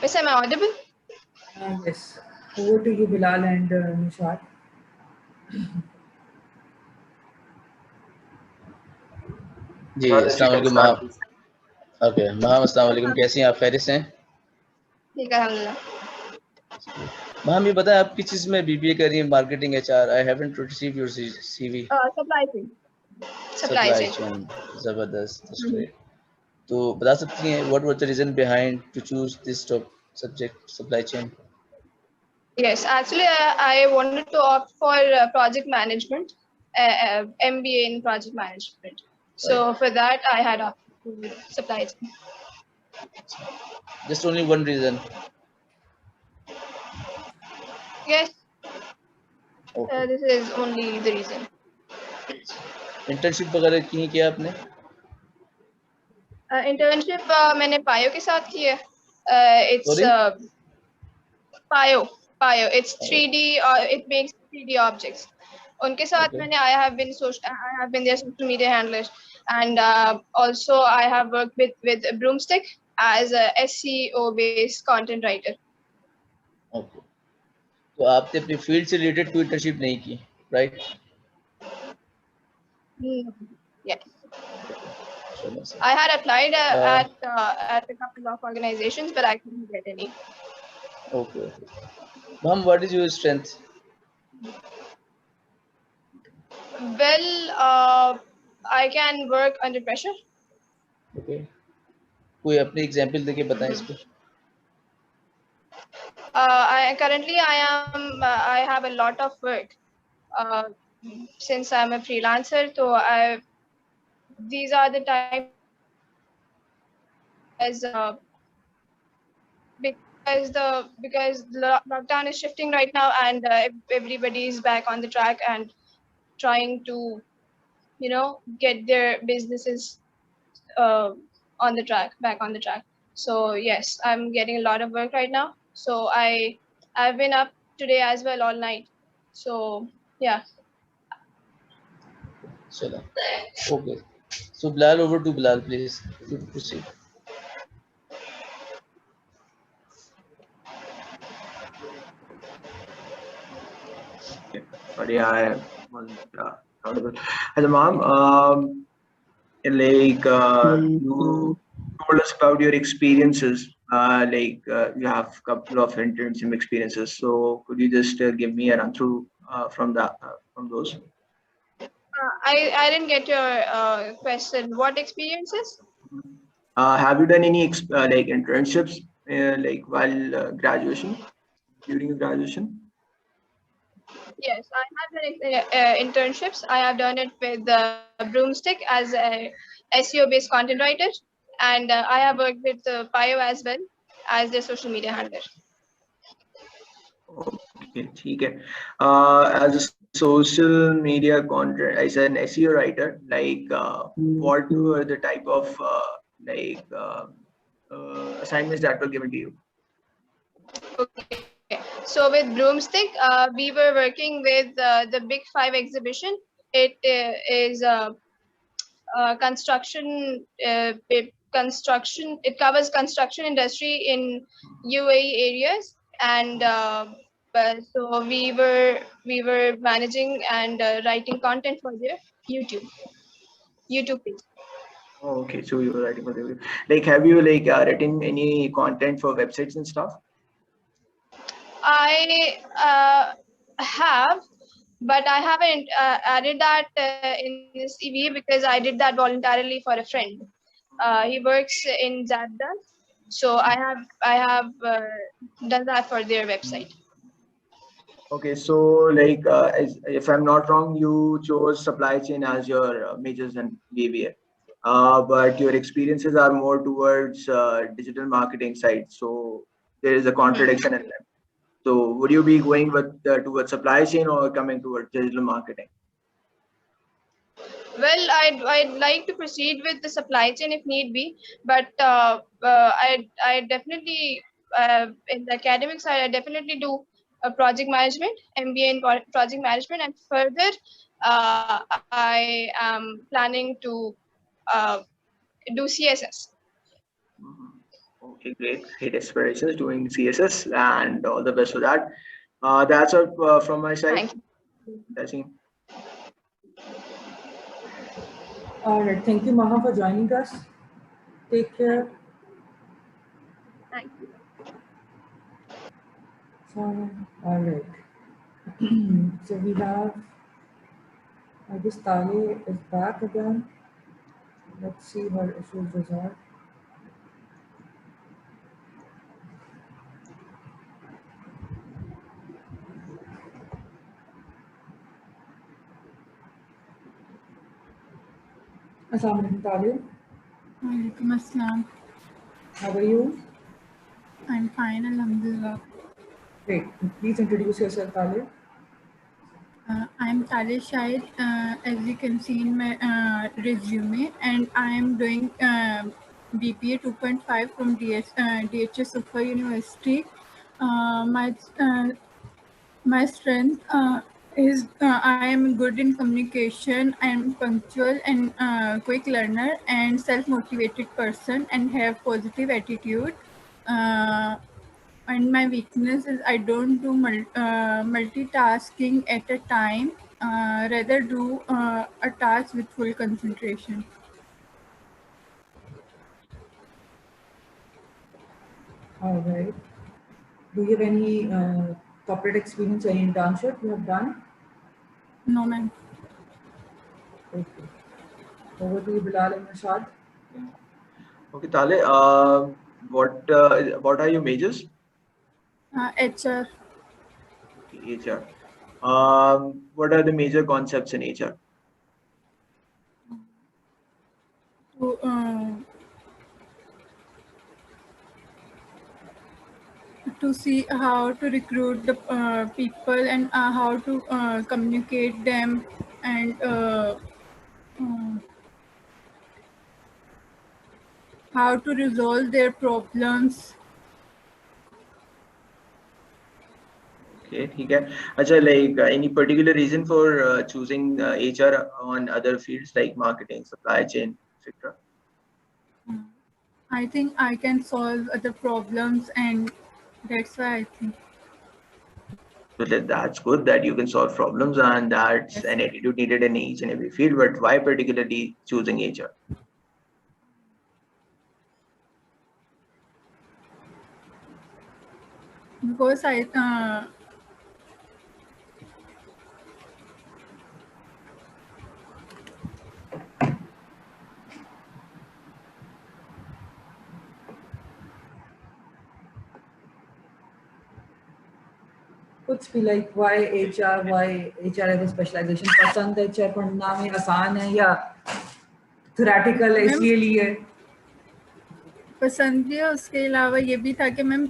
Miss, am I audible? Yes. Over to you, Bilal and Nishad. जी अस्सलाम वालेकुम महाम. Okay महाम अस्सलाम वालेकुम, कैसी हैं आप? खैरियत से हैं? ठीक है, अल्हम्दुलिल्लाह. महाम ये बताएं आप किस चीज़ में बीबीए कर रही हैं? Marketing, HR? I haven't received your CV. Supply chain. Supply chain, जबरदस्त, दैट्स ग्रेट. तो बता सकती हैं what was the reason behind to choose this subject, supply chain? Yes, actually, I wanted to opt for project management, MBA in project management. So for that, I had opted to supply chain. Just only one reason? Yes, Okay. this is only the reason. Internship वगैरह की क्या आपने? Internship मैंने पायो के साथ की है. It's Sorry? Pio. It's 3D. It makes 3D objects. उनके साथ Okay. मैंने I have been their social media handlers, and also I have worked with Broomstick as a SEO based content writer. Okay. तो आपने अपनी field से related कोई internship नहीं की, right? Yes. I had applied at a couple of organizations, but I couldn't get any. Okay. Ma'am, what is your strength? Well, I can work under pressure. Okay. कोई अपनी example देके बताएं इस पे. I have a lot of work. Since I'm a freelancer, so these are the times because the lockdown is shifting right now, and everybody is back on the track and trying to, get their businesses on the track, back on the track. So yes, I'm getting a lot of work right now. So I've been up today as well all night. So yeah. चलो. Okay. So Bilal, over to Bilal, please. You proceed. Okay. Sorry, I wasn't audible. Hello, ma'am. You told us about your experiences. You have couple of internship experiences. So could you just give me a run through from those? I didn't get your question. What experiences? Have you done any internships while graduation, during your graduation? Yes, I have done internships. I have done it with Broomstick as a SEO-based content writer, and I have worked with Pio as well as their social media handler. Okay, ठीक है. As a social media content, as an SEO writer, what were the type of assignments that were given to you? Okay, so with Broomstick, we were working with the Big Five exhibition. It is construction. Construction. It covers construction industry in UAE areas, and so we were managing and writing content for their YouTube page. Oh, okay, so you were writing for the have you written any content for websites and stuff? I have, but I haven't added that in the CV because I did that voluntarily for a friend. He works in Jeddah, so I have done that for their website. Okay, so if I'm not wrong, you chose supply chain as your majors and BBA, but your experiences are more towards digital marketing side. So there is a contradiction in them. So would you be going with towards supply chain or coming towards digital marketing? Well, I'd like to proceed with the supply chain if need be, but I definitely in the academic side I definitely do project management, MBA in project management, and further I am planning to uh, do CSS. Mhm. Okay, great. Great aspirations doing CSS and all the best for that. That's all from my side. Thank you. I think. All right. Thank you, Maha, for joining us. Take care. Thank you. So, all right. So we have, I guess Tale is back again. Let's see her issues resolved. Assalamu alaikum, Tale. Walaikum Assalam. How are you? I'm fine, Alhamdulillah. Great. Please introduce yourself, Tale. I'm Tale Shahid, as you can see in my resume, and I'm doing BPA 2.5 from DHS Sufa University. My strength is I am good in communication. I am punctual and quick learner and self-motivated person and have positive attitude. And my weakness is I don't do multitasking at a time. Rather do a task with full concentration. All right. Do you have any corporate experience or any internship you have done? No, ma'am. Okay. Over to you, Bilal and Rashad. Okay, Tale. What are your majors? HR. Okay, HR. What are the major concepts in HR? To, to see how to recruit the people and how to communicate them and uh, how to resolve their problems. Okay, ठीक है. अच्छा, any particular reason for choosing HR on other fields like marketing, supply chain, etc.? I think I can solve other problems, and that's why I think. So that's good that you can solve problems, and that's Yes. an attitude needed in each and every field. But why particularly choosing HR? Because कुछ भी like why HR as a specialization पसंद है HR पढ़ना में आसान है या theoretical है मैम इसलिए लिए पसंद भी है, उसके अलावा ये भी था कि मैम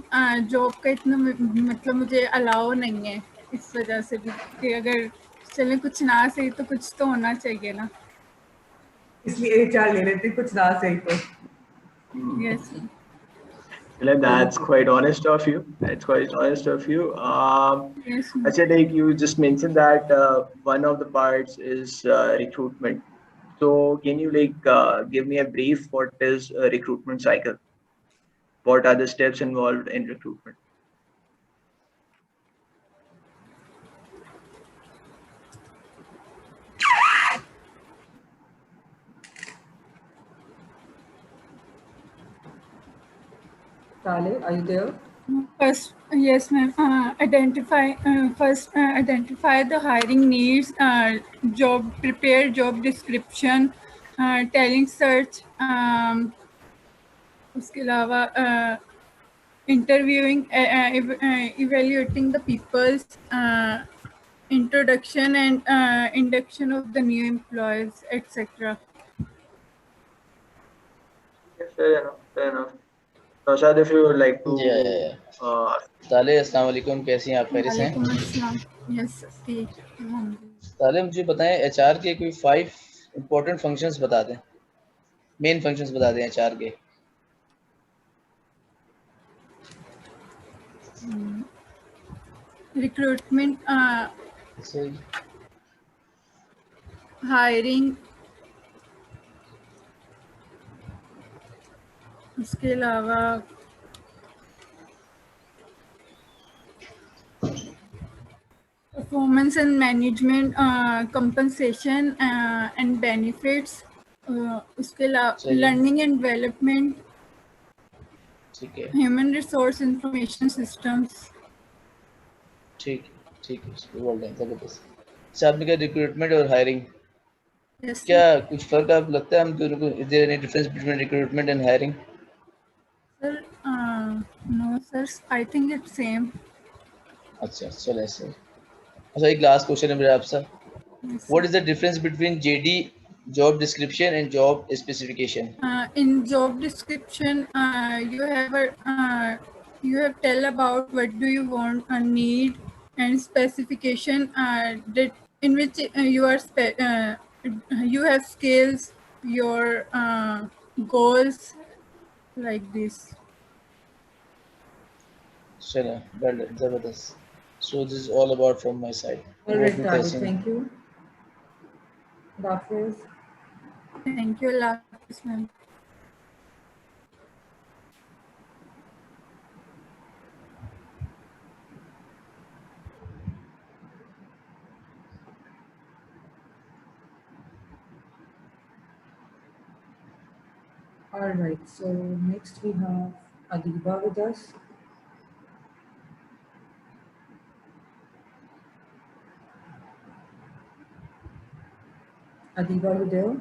जॉब का इतना मतलब मुझे अलाउ नहीं है, इस वजह से भी कि अगर चले कुछ ना सही तो कुछ तो होना चाहिए ना। इसलिए HR ले लेते कुछ ना सही तो yes Like, very that's good. quite honest of you. That's quite honest of you. Yes Actually, like you just mentioned that one of the parts is recruitment. So, can you give me a brief? What is a recruitment cycle? What are the steps involved in recruitment? Tale, are you there? First, yes, ma'am. Identify the hiring needs. Prepare job description. Talent search. उसके अलावा interviewing, evaluating the people's introduction and induction of the new employees, etc. Yes, fair enough. Fair enough. Shad, if you would like to Yeah. uh, ताले अस्सलाम वालेकुम, कैसी हैं आप? खैरियत से हैं? वालेकुम अस्सलाम। यस ठीक अल्हम्दुलिल्लाह। ताले मुझे बताएं एचआर के कोई 5 इंपॉर्टेंट फंक्शंस बता दें, मेन फंक्शंस बता दें एचआर के। रिक्रूटमेंट, सही। हायरिंग, उसके अलावा performance and management, compensation and benefits, उसके अलावा सही। लर्निंग एंड डेवलपमेंट, ठीक है, ह्यूमन रिसोर्स इंफॉर्मेशन सिस्टम्स। ठीक है, वेल डन, जबरदस्त। अच्छा, आपने कहा रिक्रूटमेंट और हायरिंग, यस क्या कुछ फर्क आपको लगता है हम दोनों को? Is there any difference between recruitment and hiring? Sir, no sir, I think it's same. अच्छा, चलो ऐसे। अच्छा, एक लास्ट क्वेश्चन है मेरा आपसे। What is the difference between JD, job description, and job specification? In job description, you have tell about what do you want and need, and specification, that in which you have skills, your goals, like this. Chalo, well done, zabardast. So this is all about from my side. All Over right, to Tale, Tessin. thank you. Doctors. Thank you, Allah Hafiz, ma'am. All right, so next we have Adiba with us. Adiba, are you there?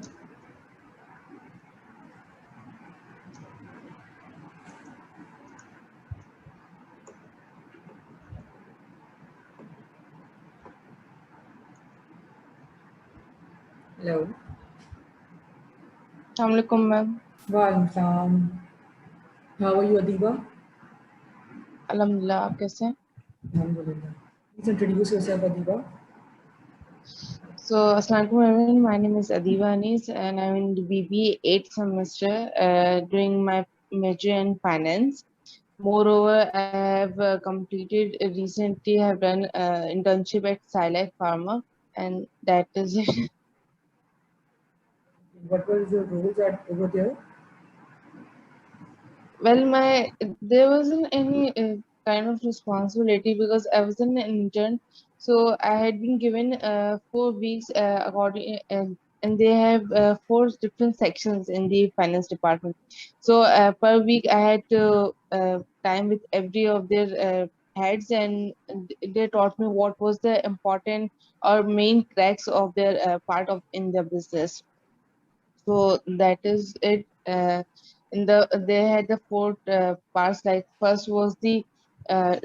Hello. Assalamualaikum, ma'am. Walaikum salam. How are you, Adiba? Alhamdulillah, आप कैसे हैं? Alhamdulillah. Please introduce yourself, Adiba. So, Assalamualaikum everyone. My name is Adiba Anis and I'm in the BBA 8th semester doing my major in finance. Moreover, I have completed recently have done internship at Sci Pharma, and that is it. What was your roles over there? Well, there wasn't any kind of responsibility because I was an intern. So I had been given 4 weeks and they have 4 different sections in the finance department. So per week I had to time with every of their heads, and they taught me what was the important or main cracks of their part of in their business. So that is it. In the they had the 4 parts. Like first was the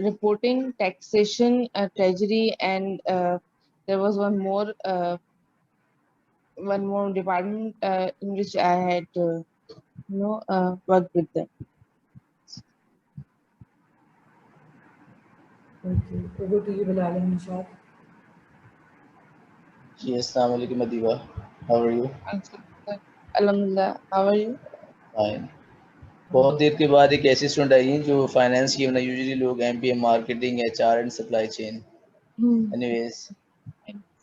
reporting, taxation, treasury, and there was one more department in which I had worked with them. Okay, over to you, Bilal and Nishad. Yes, Assalamu alaikum Adiba. How are you? Alhamdulillah, how are you? Fine. बहुत देर के बाद एक ऐसी student I हैं जो finance की वरना usually लोग MBA marketing HR and supply chain anyways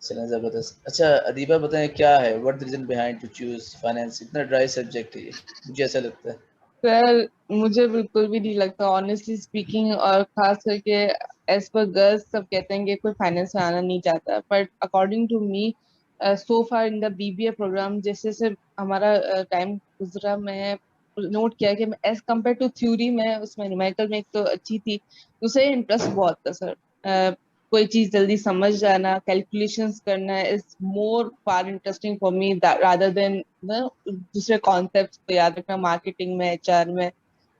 चलें ज़बरदस्त। अच्छा अदीबा बताएं क्या है what the reason behind to choose finance? इतना ड्राई सब्जेक्ट है ये, मुझे ऐसा लगता है। सर मुझे बिल्कुल भी नहीं लगता ऑनेस्टली स्पीकिंग, और खास करके एज पर गर्ल्स सब कहते हैं कि कोई फाइनेंस में आना नहीं चाहता, but according to me so far in the BBA programme जैसे से हमारा टाइम गुजरा, मैं नोट किया कि एज कम्पेयर टू थ्योरी में उसमें न्यूमेरिकल में एक तो अच्छी थी, दूसरे इंटरेस्ट बहुत था सर। कोई चीज जल्दी समझ जाना, कैलकुलेशंस करना is more far interesting for me rather than दूसरे कॉन्सेप्ट्स को याद रखना मार्केटिंग में, एचआर में।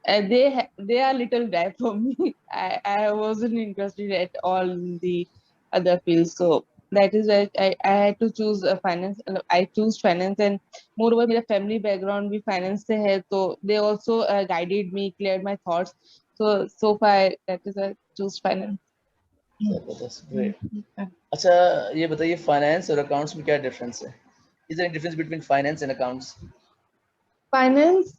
They are little dry for me. I wasn't interested at all in the other fields, so that is why I had to choose finance. I choose finance, and moreover मेरा family background भी finance से है, so they also guided me, cleared my thoughts. So far that is why I choose finance. जबरदस्त, great. अच्छा ये बताइए finance और accounts में क्या डिफरेंस है? Is there difference between finance and accounts? Finance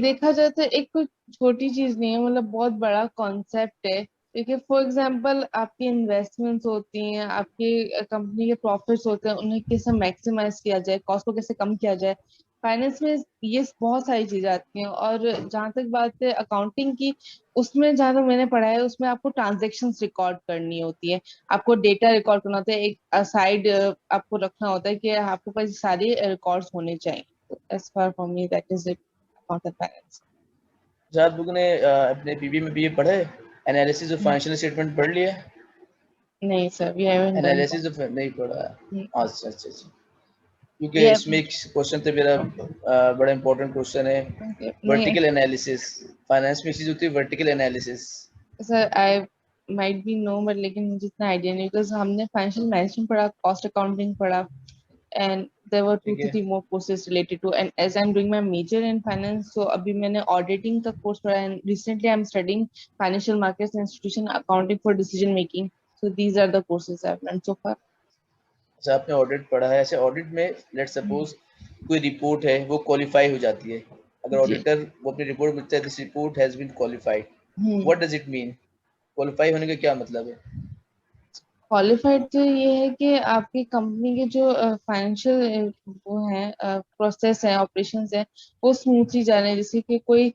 देखा जाए तो एक कोई छोटी चीज नहीं है, मतलब बहुत बड़ा कॉन्सेप्ट है। देखिए फॉर एग्जांपल आपकी इन्वेस्टमेंट्स होती हैं, आपकी कंपनी के प्रॉफिट्स होते हैं, उन्हें कैसे मैक्सिमाइज किया जाए, कॉस्ट को कैसे कम किया जाए, फाइनेंस में ये बहुत सारी चीजें आती हैं। और जहाँ तक बात है अकाउंटिंग की, उसमें जहाँ तक मैंने पढ़ा है उसमें आपको ट्रांजेक्शन्स रिकॉर्ड करनी होती है, आपको डेटा रिकॉर्ड करना होता है, एक साइड आपको रखना होता है कि आपके पास सारे रिकॉर्ड्स होने चाहिए। As far for me that is it about the finance. आप लोगों ने अपने बीबीए में भी ये पढ़ा है, एनालिसिस ऑफ फाइनेंशियल स्टेटमेंट पढ़ लिया? नहीं sir, we haven't done analysis of नहीं पढ़ा। अच्छा अच्छा अच्छा, क्योंकि दैट। इसमें एक क्वेश्चन था मेरा, बड़ा इंपॉर्टेंट क्वेश्चन है, नहीं वर्टिकल एनालिसिस। फाइनेंस में चीज होती है vertical analysis. Sir I might be no, but लेकिन मुझे इतना आइडिया नहीं, बिकॉज हमने फाइनेंशियल मैनेजमेंट पढ़ा, कॉस्ट अकाउंटिंग पढ़ा, and there were 2 to 3 more courses related to, and as I'm doing my major in finance, so अभी मैंने auditing का course पढ़ा, and recently I'm studying financial markets and institution accounting for decision making. So these are the courses I've learned so far. अच्छा आपने audit पढ़ा है। अच्छा audit में लेट सपोज कोई रिपोर्ट है वो क्वालिफाई हो जाती है, अगर ऑडिटर वो अपनी रिपोर्ट मिलता है this report has been qualified, what does it mean? Qualify होने का क्या मतलब है? क्वालिफाइड तो ये है कि आपकी कंपनी के जो फाइनेंशियल वो है प्रोसेस है, ऑपरेशंस है, वो स्मूथली जा रहे हैं। जैसे कि कोई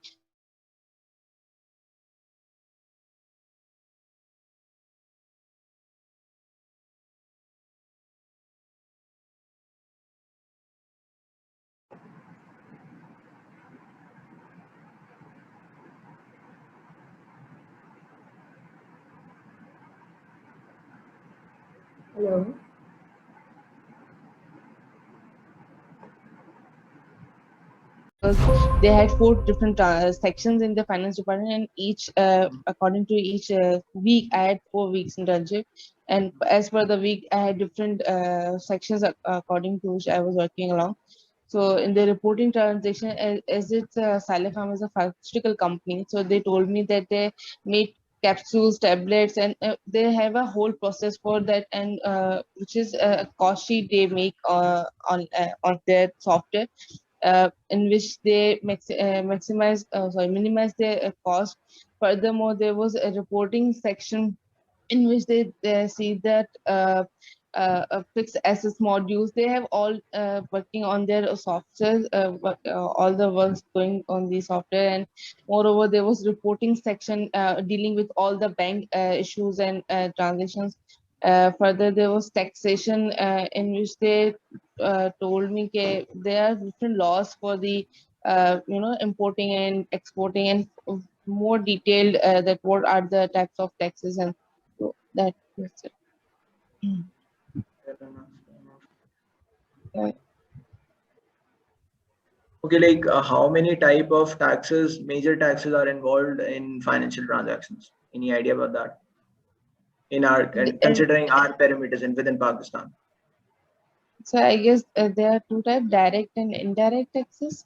Hello. they had 4 different sections in the finance department, and each according to each week I had 4 weeks internship, and as per the week I had different sections according to which I was working along. So in the reporting transaction, as it's Salifam is a pharmaceutical company, so they told me that they make capsules, tablets, and they have a whole process for that, and which is a cost sheet they make on their software, in which they minimize their cost. Furthermore, there was a reporting section in which they see that fixed assets modules. They have all working on their software, all the works going on the software. And moreover, there was reporting section dealing with all the bank issues and transactions. Further, there was taxation in which they told me that there are different laws for the importing and exporting, and more detailed that what are the types of taxes, and so that's it. Fair enough, fair enough. Yeah. Okay, like how many type of taxes, major taxes are involved in financial transactions? Any idea about that? In our And considering our parameters in within Pakistan. so I guess there are two types, direct and indirect taxes.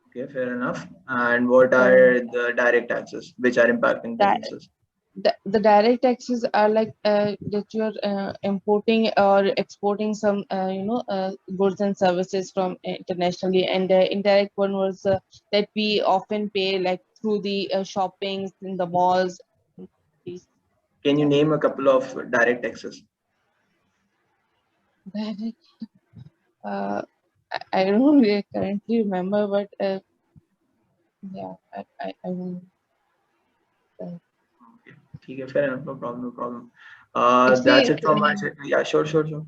Okay, fair enough. And what Uh, are the direct taxes which are impacting that businesses? the direct taxes are like that you are importing or exporting some goods and services from internationally, and the indirect one was that we often pay like through the shoppings in the malls. These, Can you yeah. name a couple of direct taxes? Direct, I don't really currently remember, but yeah, I will. Okay, fair enough. No problem, no problem. That's Actually, it from my side. Yeah, sure, sure, sure.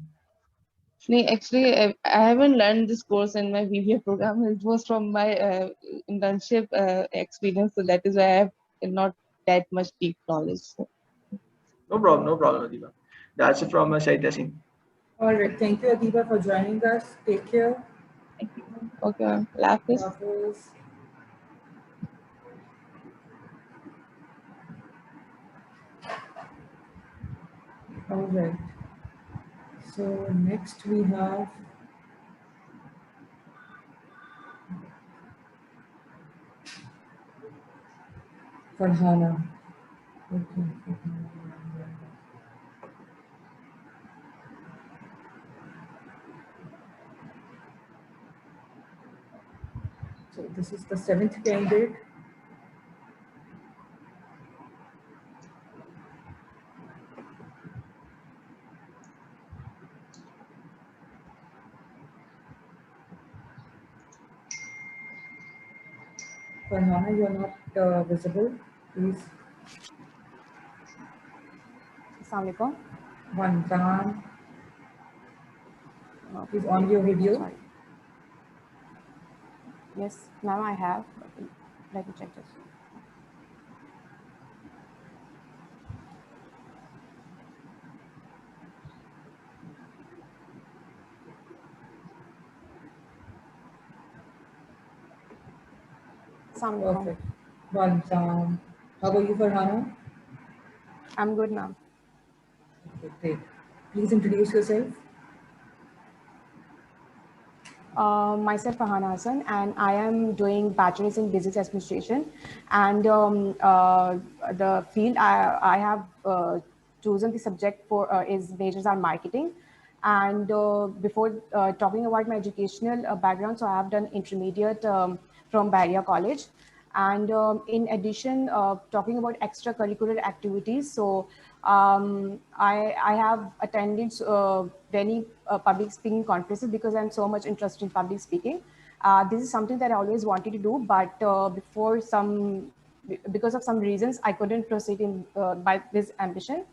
actually, I haven't learned this course in my BBA program. It was from my internship experience, so that is why I have not that much deep knowledge. No problem, Adiba. That's it from my side, Tessin. All right. Thank you, Adiba, for joining us. Take care. Thank you. Okay, Lapis. Hafiz. All right. So next we have Farhana. Okay. So this is the 7th candidate. Farhana, you are not visible. Please. Assalamualaikum. One time. Please on your video. Sorry. Yes, now I have. Let me check this. Assalamualaikum. Perfect. One time. How are you, Farhana? I'm good, ma'am. Okay, great. Please introduce yourself. Myself, Farhana Hassan, and I am doing bachelor's in business administration. And the field I have chosen the subject for is majors are marketing. And before talking about my educational background, so I have done intermediate from Bahria College. And in addition, talking about extracurricular activities, so I have attended many public speaking conferences because I'm so much interested in public speaking. This is something that I always wanted to do, but because of some reasons, I couldn't proceed in by this ambition.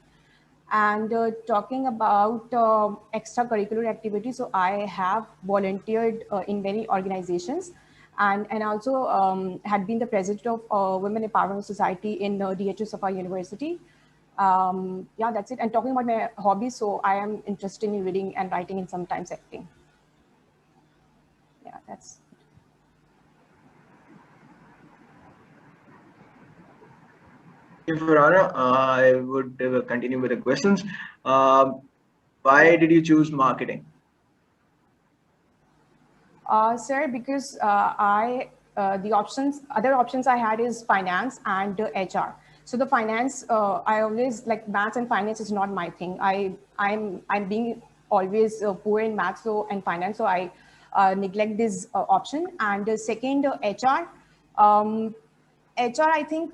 And talking about extracurricular activities, so I have volunteered in many organizations, and also had been the president of Women Empowerment Society in DHU Safa University. Yeah, that's it. And talking about my hobbies, so I am interested in reading and writing and sometimes acting. Yeah, that's Okay, Farhana, I would continue with the questions. Why did you choose marketing? Sir, because other options I had is finance and HR. So the finance, I always like maths and finance is not my thing. I'm being always poor in maths and finance, so I neglect this option. And the second, HR. HR, I think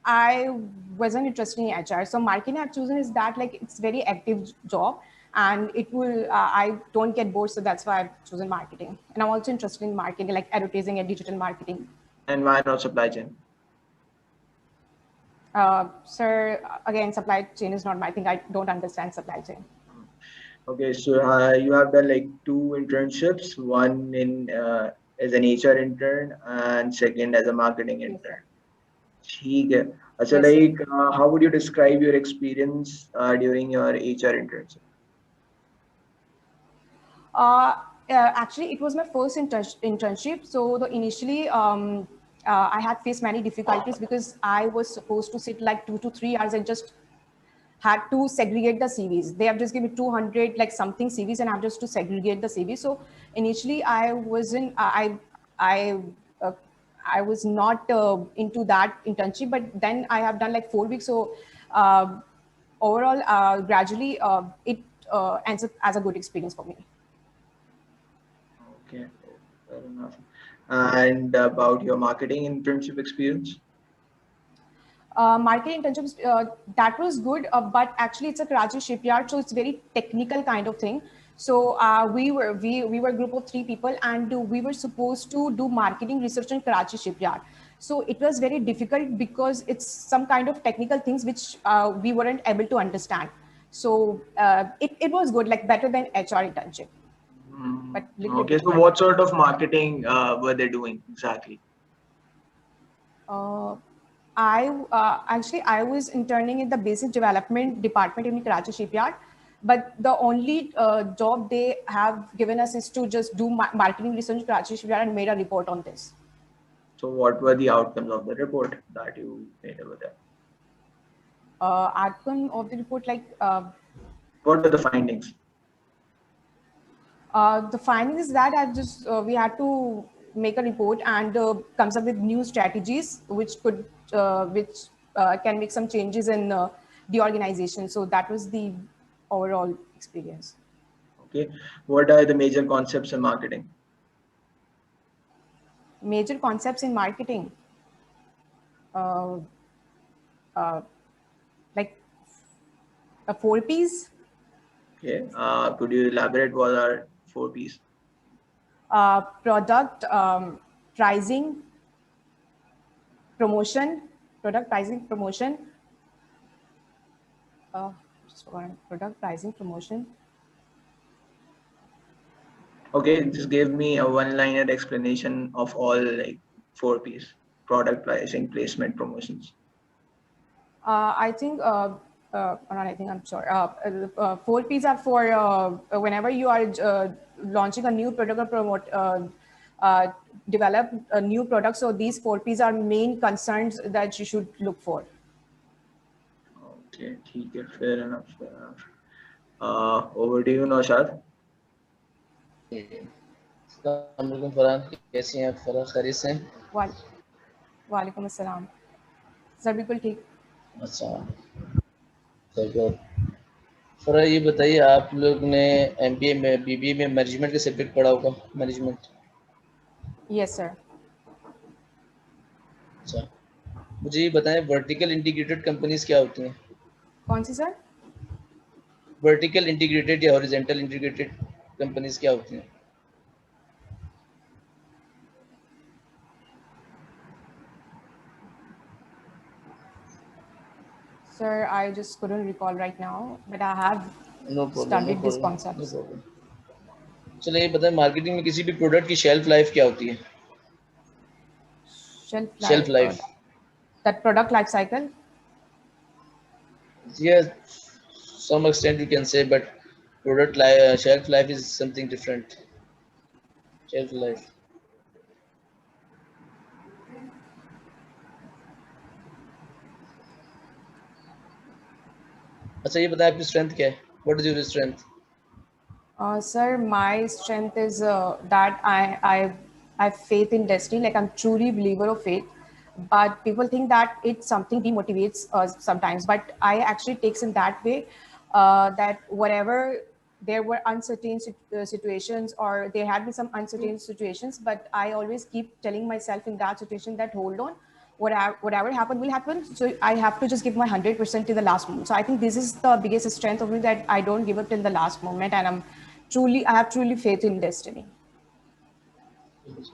I wasn't interested in HR. So marketing I've chosen is that like it's very active job and it will, I don't get bored. So that's why I've chosen marketing. And I'm also interested in marketing, like advertising and digital marketing. And why not supply chain? Sir, again, supply chain is not my thing. I don't understand supply chain. Okay, so you have done like two internships, one in as an HR intern and second as a marketing Yes, intern. sir. ठीक है. So Yes, sir. like, how would you describe your experience during your HR internship? Actually, it was my first internship. So the initially, I had faced many difficulties because I was supposed to sit like 2 to 3 hours and just had to segregate the CVs. They have just given me 200 like something CVs and I have just to segregate the CVs. So initially I wasn't, uh, I was not into that internship, but then I have done like 4 weeks. So uh, overall, gradually it ends up as a good experience for me. Okay, fair enough. And about your marketing internship experience? Marketing internships, that was good, but actually it's a Karachi shipyard, so it's very technical kind of thing. So we were a group of 3 people, and we were supposed to do marketing research in Karachi shipyard. So it was very difficult because it's some kind of technical things which we weren't able to understand. So it was good, like better than HR internship, but a little bit Okay, so difficult. what sort of marketing were they doing exactly? Uh, I was interning in the business development department in Karachi shipyard, but the only job they have given us is to just do marketing research in Karachi shipyard and made a report on this. So what were the outcomes of the report that you made over there? Outcome of the report, like What were the findings? the finding is that I've just we had to make a report and comes up with new strategies which can make some changes in the organization. So that was the overall experience. Okay, what are the major concepts in marketing? Major concepts in marketing, uh, uh, like 4 Ps. Okay, could you elaborate what are 4 Ps? Product, pricing, promotion, product pricing, promotion, just one, product pricing, promotion. Okay, just give me a one-liner explanation of all like 4 Ps: product, pricing, placement, promotions. I think, not I think, I'm sorry. 4 Ps are for whenever you are launching a new product or develop a new product. So these 4 Ps are main concerns that you should look for. Okay, okay, fair enough, fair enough. Over to you, Naushad. अस्सलाम फरहान, कैसी हैं आप? फरह खैरियत से हैं? वालेकुम अस्सलाम sir, बिल्कुल ठीक। अच्छा, चलो फरह ये बताइए, आप लोग ने एमबीए में बीबीए में मैनेजमेंट का सब्जेक्ट पढ़ा होगा, मैनेजमेंट? Yes sir. अच्छा, मुझे ये बताएं वर्टिकल इंटीग्रेटेड कंपनीज क्या होती हैं? कौन सी सर? वर्टिकल इंटीग्रेटेड या हॉरिजॉन्टल इंटीग्रेटेड कंपनीज क्या होती हैं? Sir, I just couldn't recall right now, but I have no problem, studied these concepts. No problem. चलो ये बताएं मार्केटिंग में किसी भी प्रोडक्ट की शेल्फ लाइफ क्या होती है? Shelf life. That product life cycle? Yeah, some extent you can say, but product shelf life is something different. Shelf life. अच्छा ये बताएं आपकी स्ट्रेंथ क्या है? What is your strength? Sir, my strength is that I have faith in destiny. Like I'm truly believer of faith. But people think that it's something demotivates us sometimes. But I actually takes in that way that whatever there were uncertain situations or there had been some uncertain situations, but I always keep telling myself in that situation that hold on, whatever happened will happen. So I have to just give my 100% to the last moment. So I think this is the biggest strength of me, that I don't give up till the last moment, and I have truly faith in destiny.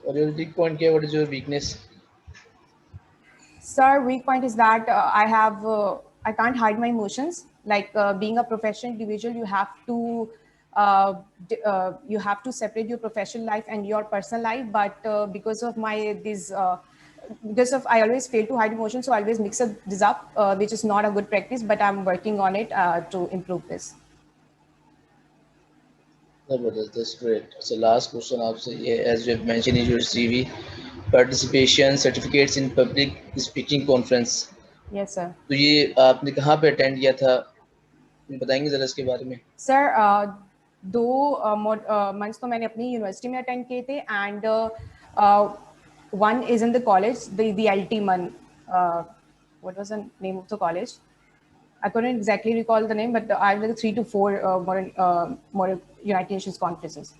Or your weak point? What is your weakness? Sir, weak point is that I can't hide my emotions. Like being a professional individual, you have to separate your professional life and your personal life. But because of I always fail to hide emotions, so I always mix this up, which is not a good practice. But I'm working on it to improve this. That's great. So last question आपसे ये, as you have mentioned in your CV, participation certificates in public speaking conference. Yes, sir. तो ये आपने कहाँ पे attend किया था? बताएंगे जरा इसके बारे में? Sir, 2 months तो मैंने अपनी यूनिवर्सिटी में अटेंड किए थे, and one is in the college, the LT one. What was the name of the college? I couldn't exactly recall the name, but I had 3 to 4 more United Nations conferences.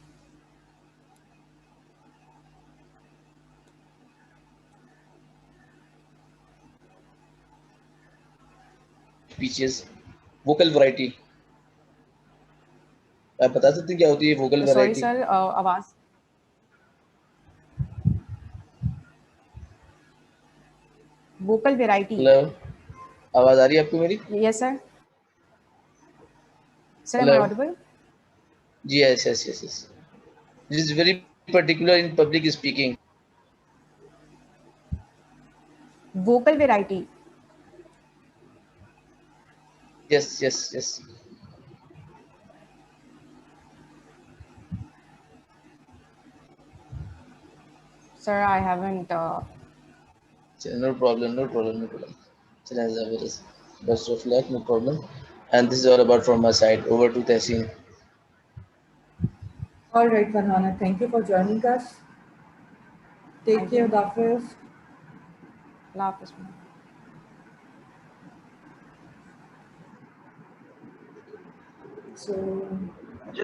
Speeches, vocal variety. आप बता सकते हैं क्या होती है vocal variety? Sorry, sir, आवाज. Vocal variety. Hello, आवाज आ रही है आपको मेरी? Yes, sir. Sir, Hello. am I audible? Yes. This is very particular in public speaking. Vocal variety. Yes. Sir, I haven't. No problem. Best of luck, no problem. And this is all about from my side. Over to Tehseen. All right, Farhana, thank you for joining us. Take care, Dafis. So,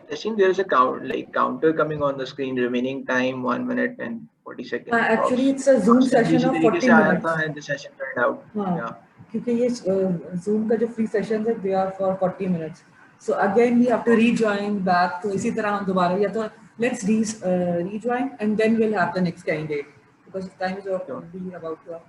Testing, there is a counter coming on the screen. Remaining time 1 minute and 40 seconds. Actually, it's a Zoom session of 40 minutes. And the session turned out. Yeah. क्योंकि ये Zoom का जो free sessions है, they are for 40 minutes. So again, we have to rejoin back. तो इसी तरह हम दोबारा या तो let's rejoin and then we'll have the next candidate because time is already about to.